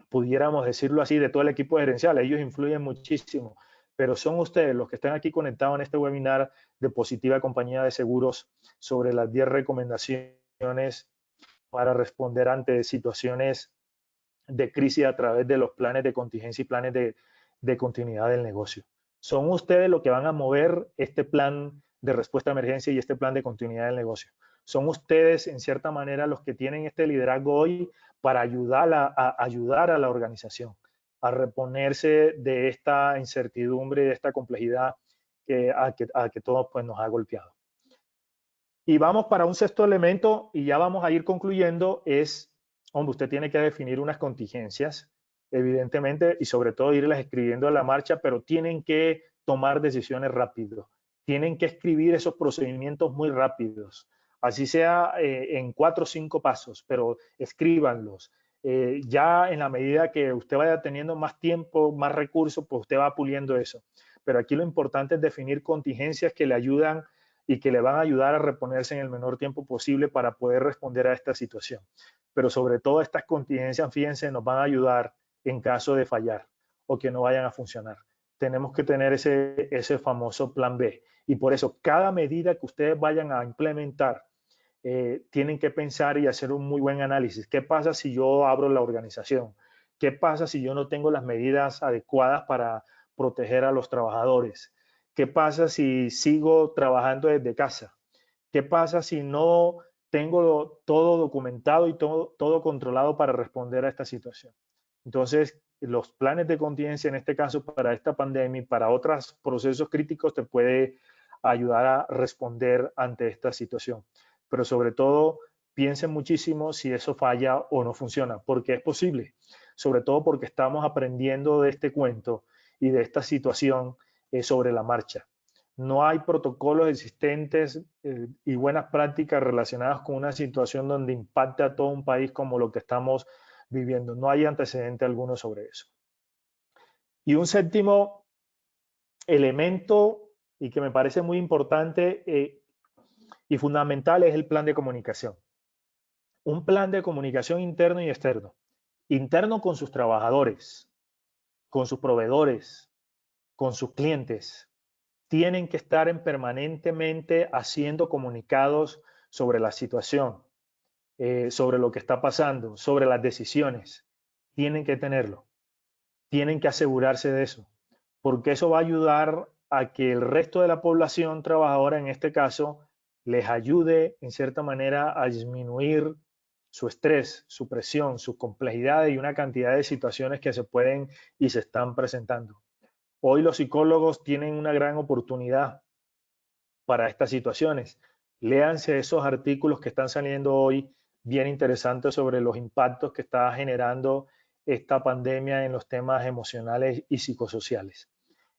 pudiéramos decirlo así, de todo el equipo gerencial. Ellos influyen muchísimo, pero son ustedes los que están aquí conectados en este webinar de Positiva Compañía de Seguros sobre las 10 recomendaciones para responder ante situaciones de crisis a través de los planes de contingencia y planes de continuidad del negocio. Son ustedes los que van a mover este plan de respuesta a emergencia y este plan de continuidad del negocio. Son ustedes, en cierta manera, los que tienen este liderazgo hoy para ayudar a la organización a reponerse de esta incertidumbre, de esta complejidad a que todos pues, nos ha golpeado. Y vamos para un sexto elemento, y ya vamos a ir concluyendo, es, hombre, usted tiene que definir unas contingencias, evidentemente, y sobre todo irlas escribiendo a la marcha, pero tienen que tomar decisiones rápido. Tienen que escribir esos procedimientos muy rápidos, así sea en 4 o 5 pasos, pero escríbanlos. Ya en la medida que usted vaya teniendo más tiempo, más recursos, pues usted va puliendo eso. Pero aquí lo importante es definir contingencias que le ayudan y que le van a ayudar a reponerse en el menor tiempo posible para poder responder a esta situación. Pero sobre todo estas contingencias, fíjense, nos van a ayudar en caso de fallar o que no vayan a funcionar. Tenemos que tener ese famoso plan B. Y por eso cada medida que ustedes vayan a implementar, tienen que pensar y hacer un muy buen análisis. ¿Qué pasa si yo abro la organización? ¿Qué pasa si yo no tengo las medidas adecuadas para proteger a los trabajadores? ¿Qué pasa si sigo trabajando desde casa? ¿Qué pasa si no tengo todo documentado y todo controlado para responder a esta situación? Entonces, los planes de contingencia, en este caso para esta pandemia y para otros procesos críticos, te puede ayudar a responder ante esta situación. Pero sobre todo, piensen muchísimo si eso falla o no funciona, porque es posible, sobre todo porque estamos aprendiendo de este cuento y de esta situación sobre la marcha. No hay protocolos existentes y buenas prácticas relacionadas con una situación donde impacte a todo un país como lo que estamos viviendo. No hay antecedente alguno sobre eso. Y un séptimo elemento, y que me parece muy importante y fundamental, es el plan de comunicación. Un plan de comunicación interno y externo. Interno con sus trabajadores, con sus proveedores, con sus clientes. Tienen que estar permanentemente haciendo comunicados sobre la situación, sobre lo que está pasando, sobre las decisiones. Tienen que tenerlo. Tienen que asegurarse de eso, porque eso va a ayudar a que el resto de la población trabajadora, en este caso, les ayude en cierta manera a disminuir su estrés, su presión, sus complejidades y una cantidad de situaciones que se pueden y se están presentando. Hoy los psicólogos tienen una gran oportunidad para estas situaciones. Léanse esos artículos que están saliendo hoy bien interesantes sobre los impactos que está generando esta pandemia en los temas emocionales y psicosociales.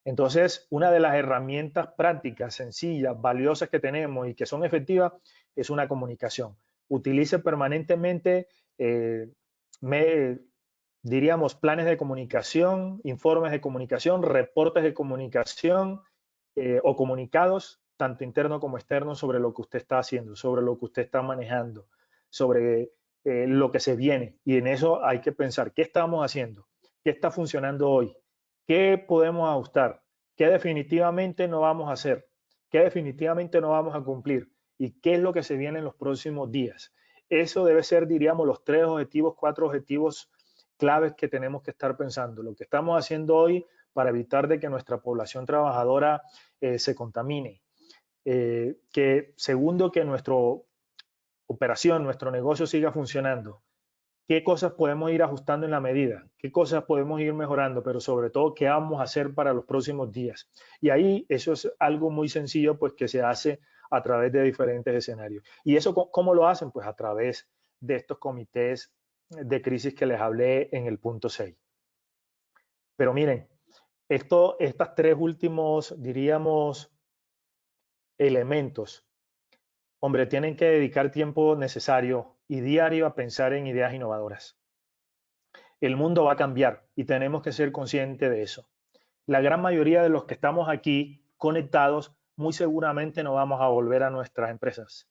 Entonces, una de las herramientas prácticas, sencillas, valiosas que tenemos y que son efectivas es una comunicación. Utilice permanentemente, diríamos, planes de comunicación, informes de comunicación, reportes de comunicación o comunicados, tanto interno como externo, sobre lo que usted está haciendo, sobre lo que usted está manejando, sobre lo que se viene. Y en eso hay que pensar, ¿qué estamos haciendo? ¿Qué está funcionando hoy? ¿Qué podemos ajustar? ¿Qué definitivamente no vamos a hacer? ¿Qué definitivamente no vamos a cumplir? ¿Y qué es lo que se viene en los próximos días? Eso debe ser, diríamos, los 3 objetivos, 4 objetivos claves que tenemos que estar pensando. Lo que estamos haciendo hoy para evitar de que nuestra población trabajadora se contamine. Que segundo, que nuestra operación, nuestro negocio siga funcionando. ¿Qué cosas podemos ir ajustando en la medida? ¿Qué cosas podemos ir mejorando? Pero sobre todo, ¿qué vamos a hacer para los próximos días? Y ahí eso es algo muy sencillo, pues que se hace a través de diferentes escenarios. ¿Y eso cómo lo hacen? Pues a través de estos comités de crisis que les hablé en el punto 6. Pero miren, estas 3 últimos, diríamos, elementos, hombre, tienen que dedicar tiempo necesario y diario a pensar en ideas innovadoras. El mundo va a cambiar y tenemos que ser conscientes de eso. La gran mayoría de los que estamos aquí conectados, muy seguramente no vamos a volver a nuestras empresas,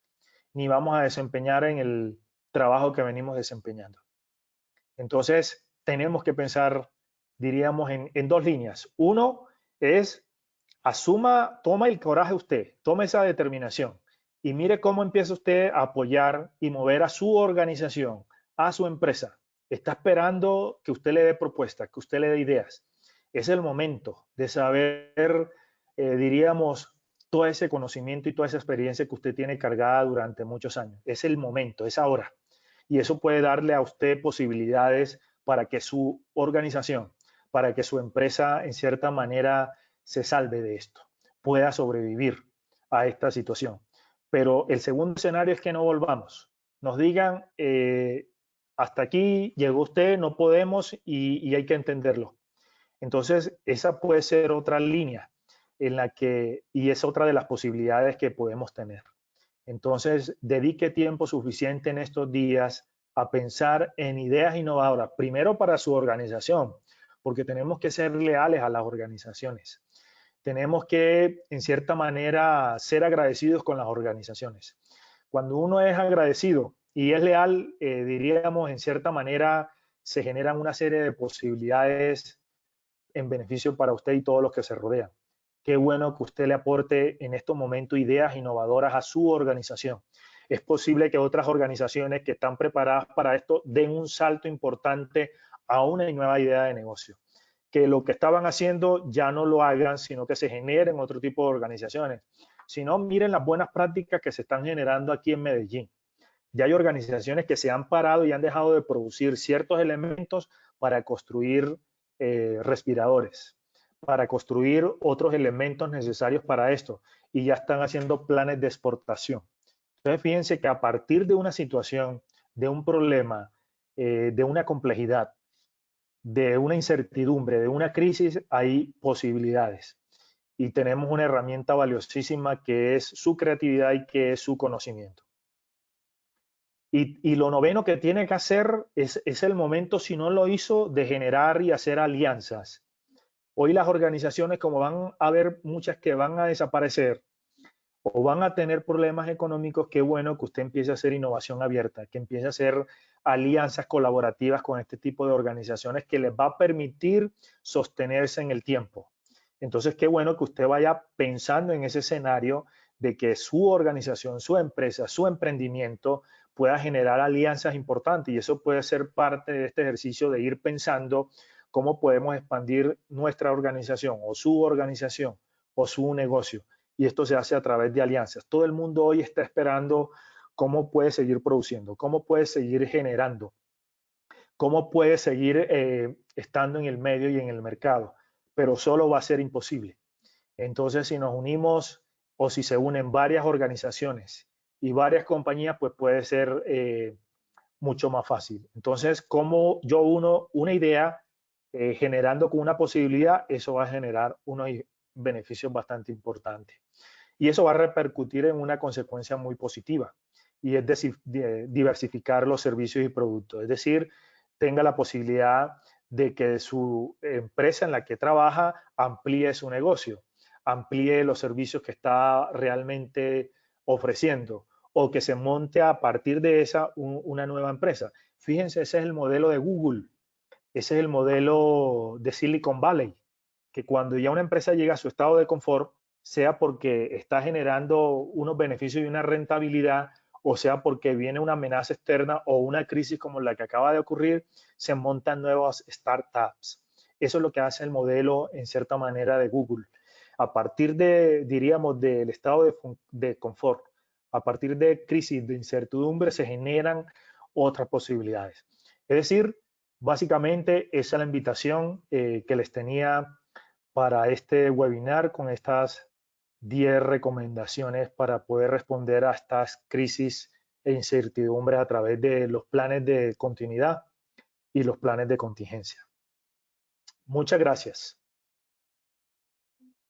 ni vamos a desempeñar en el trabajo que venimos desempeñando. Entonces, tenemos que pensar, diríamos, en 2 líneas. Uno es, toma el coraje usted, tome esa determinación y mire cómo empieza usted a apoyar y mover a su organización, a su empresa. Está esperando que usted le dé propuestas, que usted le dé ideas. Es el momento de saber, diríamos, todo ese conocimiento y toda esa experiencia que usted tiene cargada durante muchos años. Es el momento, es ahora. Y eso puede darle a usted posibilidades para que su organización, para que su empresa en cierta manera se salve de esto, pueda sobrevivir a esta situación. Pero el segundo escenario es que no volvamos. Nos digan, hasta aquí llegó usted, no podemos y hay que entenderlo. Entonces, esa puede ser otra línea en la que, y es otra de las posibilidades que podemos tener. Entonces, dedique tiempo suficiente en estos días a pensar en ideas innovadoras, primero para su organización, porque tenemos que ser leales a las organizaciones. Tenemos que, en cierta manera, ser agradecidos con las organizaciones. Cuando uno es agradecido y es leal, diríamos, en cierta manera, se generan una serie de posibilidades en beneficio para usted y todos los que se rodean. Qué bueno que usted le aporte en estos momentos ideas innovadoras a su organización. Es posible que otras organizaciones que están preparadas para esto den un salto importante a una nueva idea de negocio. Que lo que estaban haciendo ya no lo hagan, sino que se generen otro tipo de organizaciones. Si no, miren las buenas prácticas que se están generando aquí en Medellín. Ya hay organizaciones que se han parado y han dejado de producir ciertos elementos para construir respiradores, para construir otros elementos necesarios para esto, y ya están haciendo planes de exportación. Entonces, fíjense que a partir de una situación, de un problema, de una complejidad, de una incertidumbre, de una crisis, hay posibilidades. Y tenemos una herramienta valiosísima que es su creatividad y que es su conocimiento. Y lo noveno que tiene que hacer es el momento, si no lo hizo, de generar y hacer alianzas. Hoy las organizaciones, como van a haber muchas que van a desaparecer o van a tener problemas económicos, qué bueno que usted empiece a hacer innovación abierta, que empiece a hacer alianzas colaborativas con este tipo de organizaciones que les va a permitir sostenerse en el tiempo. Entonces, qué bueno que usted vaya pensando en ese escenario de que su organización, su empresa, su emprendimiento pueda generar alianzas importantes, y eso puede ser parte de este ejercicio de ir pensando cómo podemos expandir nuestra organización o su negocio. Y esto se hace a través de alianzas. Todo el mundo hoy está esperando cómo puede seguir produciendo, cómo puede seguir generando, cómo puede seguir estando en el medio y en el mercado, pero solo va a ser imposible. Entonces, si nos unimos o si se unen varias organizaciones y varias compañías, pues puede ser mucho más fácil. Entonces, como yo uno una idea generando con una posibilidad, eso va a generar unos beneficios bastante importantes. Y eso va a repercutir en una consecuencia muy positiva, y es decir, diversificar los servicios y productos. Es decir, tenga la posibilidad de que su empresa en la que trabaja amplíe su negocio, amplíe los servicios que está realmente ofreciendo, o que se monte a partir de esa una nueva empresa. Fíjense, ese es el modelo de Google, ese es el modelo de Silicon Valley, que cuando ya una empresa llega a su estado de confort, sea porque está generando unos beneficios y una rentabilidad, o sea porque viene una amenaza externa o una crisis como la que acaba de ocurrir, se montan nuevas startups. Eso es lo que hace el modelo, en cierta manera, de Google. A partir de, diríamos, del estado de confort, a partir de crisis, de incertidumbre, se generan otras posibilidades. Es decir, básicamente esa es la invitación que les tenía para este webinar, con estas 10 recomendaciones para poder responder a estas crisis e incertidumbres a través de los planes de continuidad y los planes de contingencia. Muchas gracias.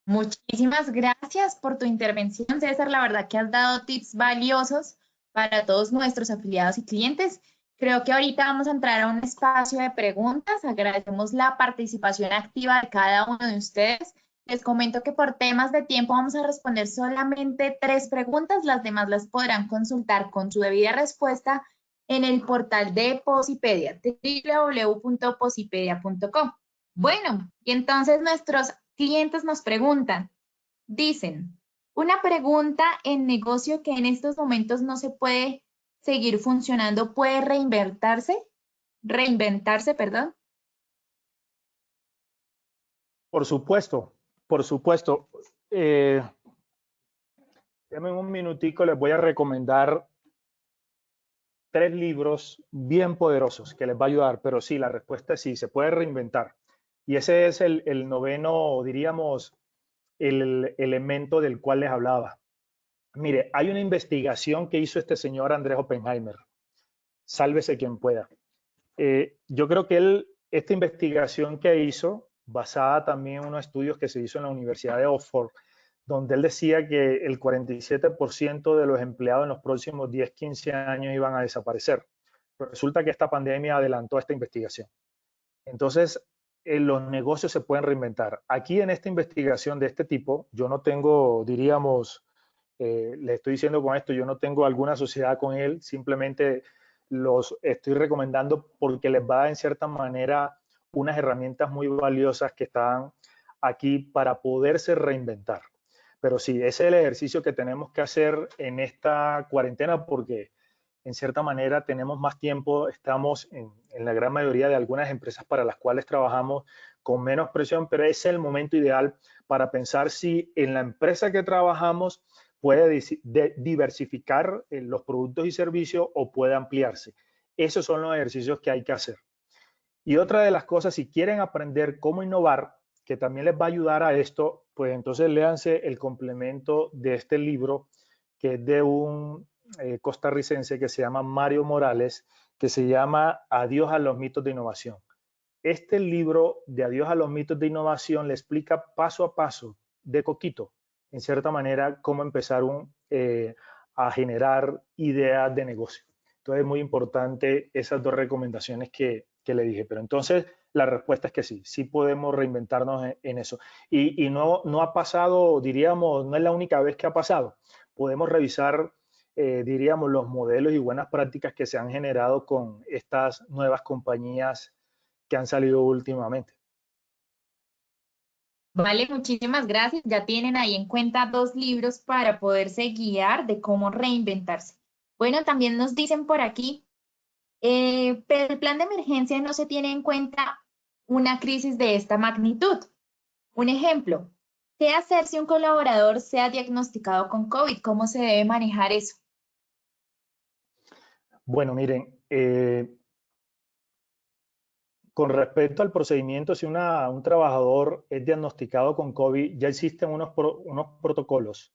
Muchísimas gracias por tu intervención, César. La verdad que has dado tips valiosos para todos nuestros afiliados y clientes. Creo que ahorita vamos a entrar a un espacio de preguntas. Agradecemos la participación activa de cada uno de ustedes. Les comento que por temas de tiempo vamos a responder solamente 3 preguntas. Las demás las podrán consultar con su debida respuesta en el portal de Posipedia, www.posipedia.com. Bueno, y entonces nuestros clientes nos preguntan, dicen, una pregunta en negocio que en estos momentos no se puede seguir funcionando, ¿puede reinventarse? Reinventarse, perdón. Por supuesto, por supuesto. Dame un minutico, les voy a recomendar 3 libros bien poderosos que les va a ayudar, pero sí, la respuesta es sí, se puede reinventar. Y ese es el noveno, diríamos, el elemento del cual les hablaba. Mire, hay una investigación que hizo este señor Andrés Oppenheimer, sálvese quien pueda. Yo creo que esta investigación que hizo, basada también en unos estudios que se hizo en la Universidad de Oxford, donde él decía que el 47% de los empleados en los próximos 10, 15 años iban a desaparecer. Pero resulta que esta pandemia adelantó esta investigación. Entonces, los negocios se pueden reinventar. Aquí en esta investigación de este tipo, yo no tengo, diríamos, le estoy diciendo con esto, yo no tengo alguna sociedad con él, simplemente los estoy recomendando porque les va a dar en cierta manera unas herramientas muy valiosas que están aquí para poderse reinventar. Pero sí, ese es el ejercicio que tenemos que hacer en esta cuarentena porque en cierta manera tenemos más tiempo, estamos en la gran mayoría de algunas empresas para las cuales trabajamos con menos presión, pero es el momento ideal para pensar si en la empresa que trabajamos puede diversificar los productos y servicios o puede ampliarse. Esos son los ejercicios que hay que hacer. Y otra de las cosas, si quieren aprender cómo innovar, que también les va a ayudar a esto, pues entonces léanse el complemento de este libro, que es de un costarricense que se llama Mario Morales, que se llama Adiós a los mitos de innovación. Este libro de Adiós a los mitos de innovación le explica paso a paso, de coquito, en cierta manera, cómo empezar a generar ideas de negocio. Entonces es muy importante esas 2 recomendaciones que le dije. Pero entonces la respuesta es que sí, sí podemos reinventarnos en eso. Y no ha pasado, diríamos, no es la única vez que ha pasado. Podemos revisar, diríamos, los modelos y buenas prácticas que se han generado con estas nuevas compañías que han salido últimamente. Vale, muchísimas gracias. Ya tienen ahí en cuenta 2 libros para poderse guiar de cómo reinventarse. Bueno, también nos dicen por aquí, pero el plan de emergencia no se tiene en cuenta una crisis de esta magnitud. Un ejemplo, ¿qué hacer si un colaborador sea diagnosticado con COVID? ¿Cómo se debe manejar eso? Bueno, miren, con respecto al procedimiento, si un trabajador es diagnosticado con COVID, ya existen unos protocolos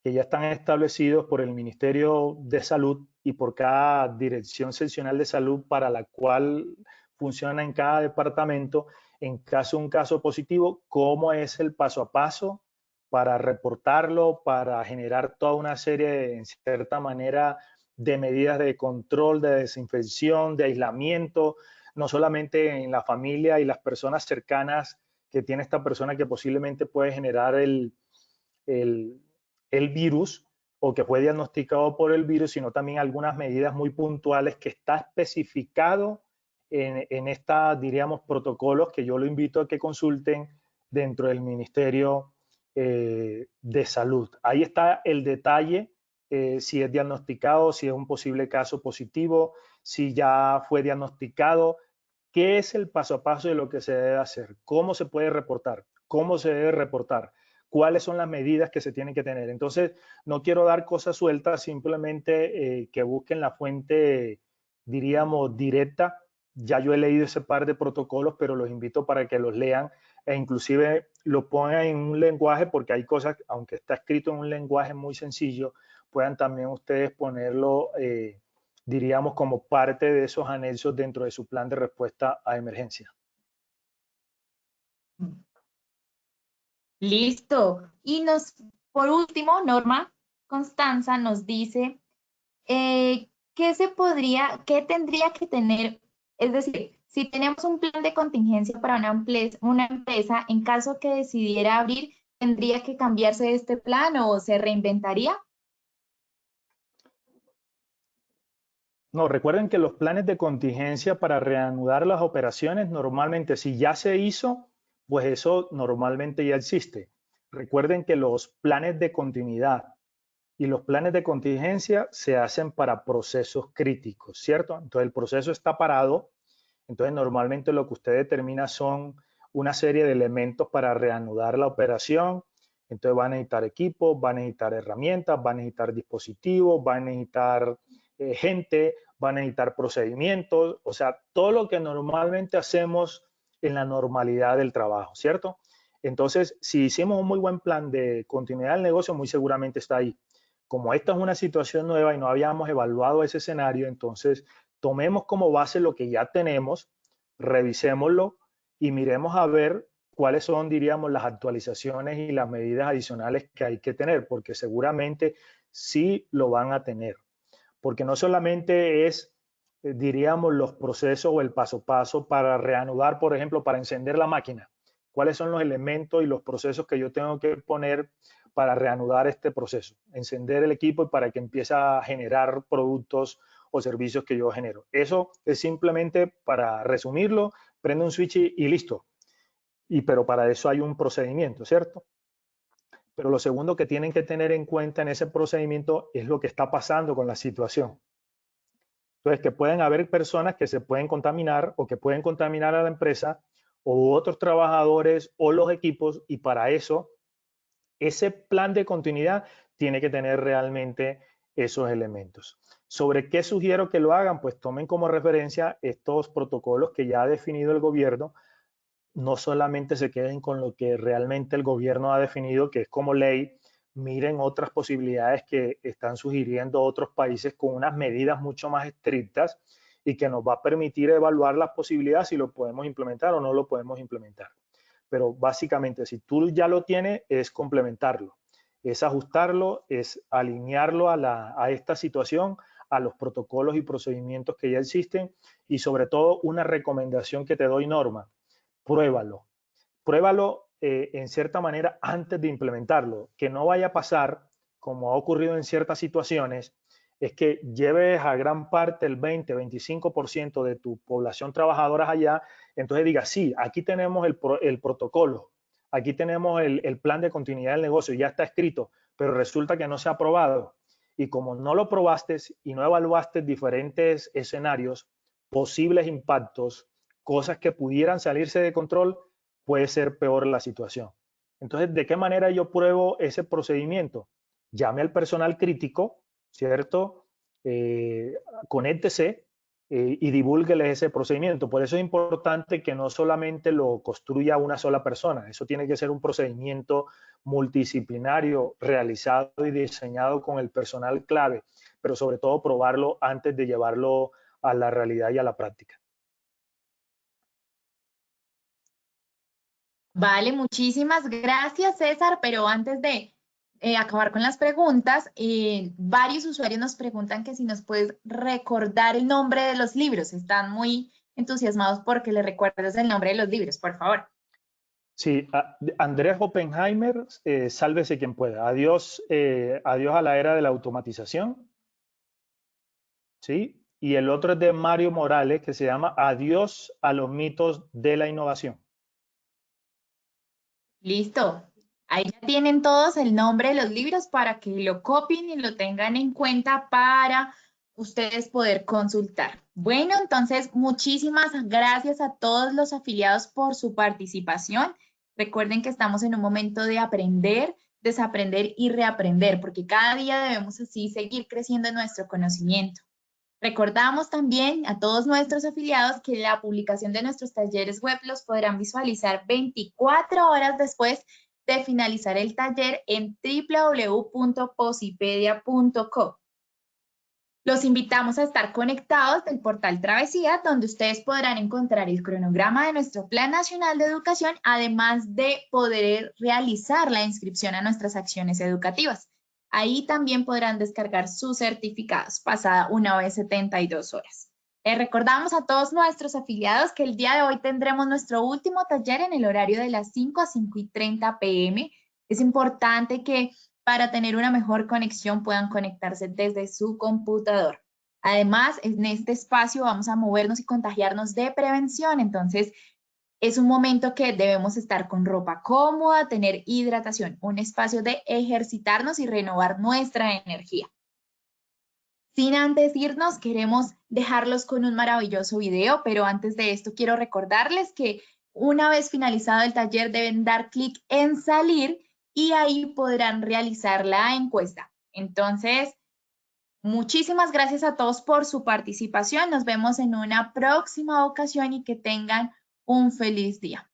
que ya están establecidos por el Ministerio de Salud y por cada dirección seccional de salud para la cual funciona en cada departamento, en caso de un caso positivo, cómo es el paso a paso para reportarlo, para generar toda una serie, en cierta manera, de medidas de control, de desinfección, de aislamiento, no solamente en la familia y las personas cercanas que tiene esta persona que posiblemente puede generar el, el virus o que fue diagnosticado por el virus, sino también algunas medidas muy puntuales que está especificado en esta, diríamos, protocolos que yo lo invito a que consulten dentro del Ministerio de Salud. Ahí está el detalle, si es diagnosticado, si es un posible caso positivo, si ya fue diagnosticado, qué es el paso a paso de lo que se debe hacer, cómo se puede reportar, cómo se debe reportar, cuáles son las medidas que se tienen que tener. Entonces, no quiero dar cosas sueltas, simplemente que busquen la fuente, diríamos, directa. Ya yo he leído ese par de protocolos, pero los invito para que los lean e inclusive lo pongan en un lenguaje, porque hay cosas, aunque está escrito en un lenguaje muy sencillo, puedan también ustedes ponerlo, diríamos, como parte de esos anexos dentro de su plan de respuesta a emergencia. Listo. Y por último, Norma Constanza nos dice, qué tendría que tener? Es decir, si tenemos un plan de contingencia para una empresa, en caso que decidiera abrir, ¿tendría que cambiarse este plan o se reinventaría? No, recuerden que los planes de contingencia para reanudar las operaciones normalmente, si ya se hizo, pues eso normalmente ya existe. Recuerden que los planes de continuidad y los planes de contingencia se hacen para procesos críticos, ¿cierto? Entonces el proceso está parado, entonces normalmente lo que usted determina son una serie de elementos para reanudar la operación. Entonces van a necesitar equipos, van a necesitar herramientas, van a necesitar dispositivos, van a necesitar gente, van a necesitar procedimientos, o sea, todo lo que normalmente hacemos en la normalidad del trabajo, ¿cierto? Entonces, si hicimos un muy buen plan de continuidad del negocio, muy seguramente está ahí. Como esta es una situación nueva y no habíamos evaluado ese escenario, entonces tomemos como base lo que ya tenemos, revisémoslo y miremos a ver cuáles son, diríamos, las actualizaciones y las medidas adicionales que hay que tener, porque seguramente sí lo van a tener. Porque no solamente es, diríamos, los procesos o el paso a paso para reanudar, por ejemplo, para encender la máquina. ¿Cuáles son los elementos y los procesos que yo tengo que poner para reanudar este proceso? Encender el equipo y para que empiece a generar productos o servicios que yo genero. Eso es simplemente, para resumirlo, prende un switch y listo. Pero para eso hay un procedimiento, ¿cierto? Pero lo segundo que tienen que tener en cuenta en ese procedimiento es lo que está pasando con la situación. Entonces, que pueden haber personas que se pueden contaminar o que pueden contaminar a la empresa o otros trabajadores o los equipos, y para eso ese plan de continuidad tiene que tener realmente esos elementos. ¿Sobre qué sugiero que lo hagan? Pues tomen como referencia estos protocolos que ya ha definido el gobierno. No solamente se queden con lo que realmente el gobierno ha definido, que es como ley, miren otras posibilidades que están sugiriendo otros países con unas medidas mucho más estrictas y que nos va a permitir evaluar las posibilidades si lo podemos implementar o no lo podemos implementar. Pero básicamente, si tú ya lo tienes, es complementarlo, es ajustarlo, es alinearlo a esta situación, a los protocolos y procedimientos que ya existen, y sobre todo una recomendación que te doy, Norma: pruébalo. Pruébalo en cierta manera antes de implementarlo. Que no vaya a pasar, como ha ocurrido en ciertas situaciones, es que lleves a gran parte, el 20-25% de tu población trabajadora allá, entonces digas, sí, aquí tenemos el protocolo, aquí tenemos el plan de continuidad del negocio, ya está escrito, pero resulta que no se ha aprobado. Y como no lo probaste y no evaluaste diferentes escenarios, posibles impactos, cosas que pudieran salirse de control, puede ser peor la situación. Entonces, ¿de qué manera yo pruebo ese procedimiento? Llame al personal crítico, ¿cierto? Conéctese y divúlgueles ese procedimiento. Por eso es importante que no solamente lo construya una sola persona, eso tiene que ser un procedimiento multidisciplinario realizado y diseñado con el personal clave, pero sobre todo probarlo antes de llevarlo a la realidad y a la práctica. Vale, muchísimas gracias, César, pero antes de acabar con las preguntas, varios usuarios nos preguntan que si nos puedes recordar el nombre de los libros. Están muy entusiasmados porque les recuerdes el nombre de los libros, por favor. Sí, Andrés Oppenheimer, Sálvese quien pueda. Adiós, adiós a la era de la automatización. ¿Sí? Y el otro es de Mario Morales, que se llama Adiós a los mitos de la innovación. Listo. Ahí ya tienen todos el nombre de los libros para que lo copien y lo tengan en cuenta para ustedes poder consultar. Bueno, entonces muchísimas gracias a todos los afiliados por su participación. Recuerden que estamos en un momento de aprender, desaprender y reaprender, porque cada día debemos así seguir creciendo en nuestro conocimiento. Recordamos también a todos nuestros afiliados que la publicación de nuestros talleres web los podrán visualizar 24 horas después de finalizar el taller en www.posipedia.co. Los invitamos a estar conectados del portal Travesía, donde ustedes podrán encontrar el cronograma de nuestro Plan Nacional de Educación, además de poder realizar la inscripción a nuestras acciones educativas. Ahí también podrán descargar sus certificados pasada una vez 72 horas. Les recordamos a todos nuestros afiliados que el día de hoy tendremos nuestro último taller en el horario de las 5 a 5:30 p.m. Es importante que para tener una mejor conexión puedan conectarse desde su computador. Además, en este espacio vamos a movernos y contagiarnos de prevención, entonces es un momento que debemos estar con ropa cómoda, tener hidratación, un espacio de ejercitarnos y renovar nuestra energía. Sin antes irnos, queremos dejarlos con un maravilloso video, pero antes de esto quiero recordarles que Una vez finalizado el taller deben dar clic en salir y ahí podrán realizar la encuesta. Entonces, muchísimas gracias a todos por su participación. Nos vemos en una próxima ocasión y que tengan un feliz día.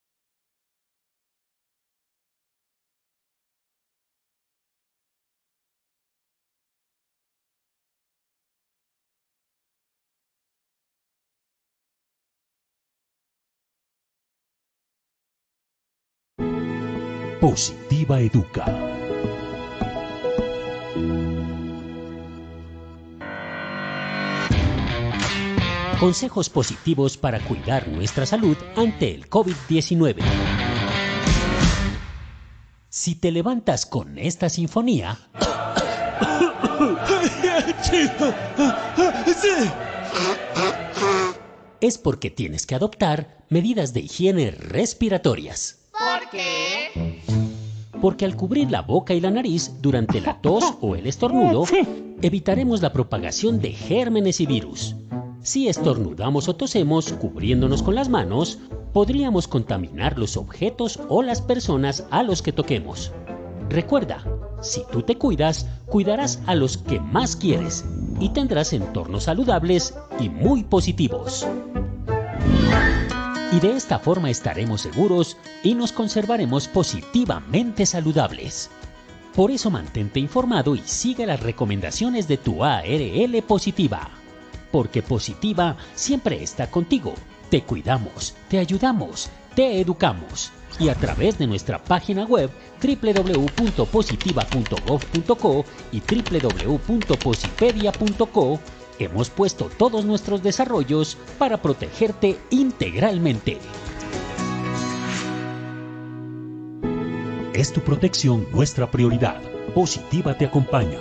Positiva Educa. Consejos positivos para cuidar nuestra salud ante el COVID-19. Si te levantas con esta sinfonía, es porque tienes que adoptar medidas de higiene respiratorias. ¿Por qué? Porque al cubrir la boca y la nariz durante la tos o el estornudo, evitaremos la propagación de gérmenes y virus. Si estornudamos o tosemos cubriéndonos con las manos, podríamos contaminar los objetos o las personas a los que toquemos. Recuerda, si tú te cuidas, cuidarás a los que más quieres y tendrás entornos saludables y muy positivos. Y de esta forma estaremos seguros y nos conservaremos positivamente saludables. Por eso mantente informado y sigue las recomendaciones de tu ARL Positiva. Porque Positiva siempre está contigo. Te cuidamos, te ayudamos, te educamos. Y a través de nuestra página web www.positiva.gov.co y www.posipedia.co hemos puesto todos nuestros desarrollos para protegerte integralmente. Es tu protección nuestra prioridad. Positiva te acompaña.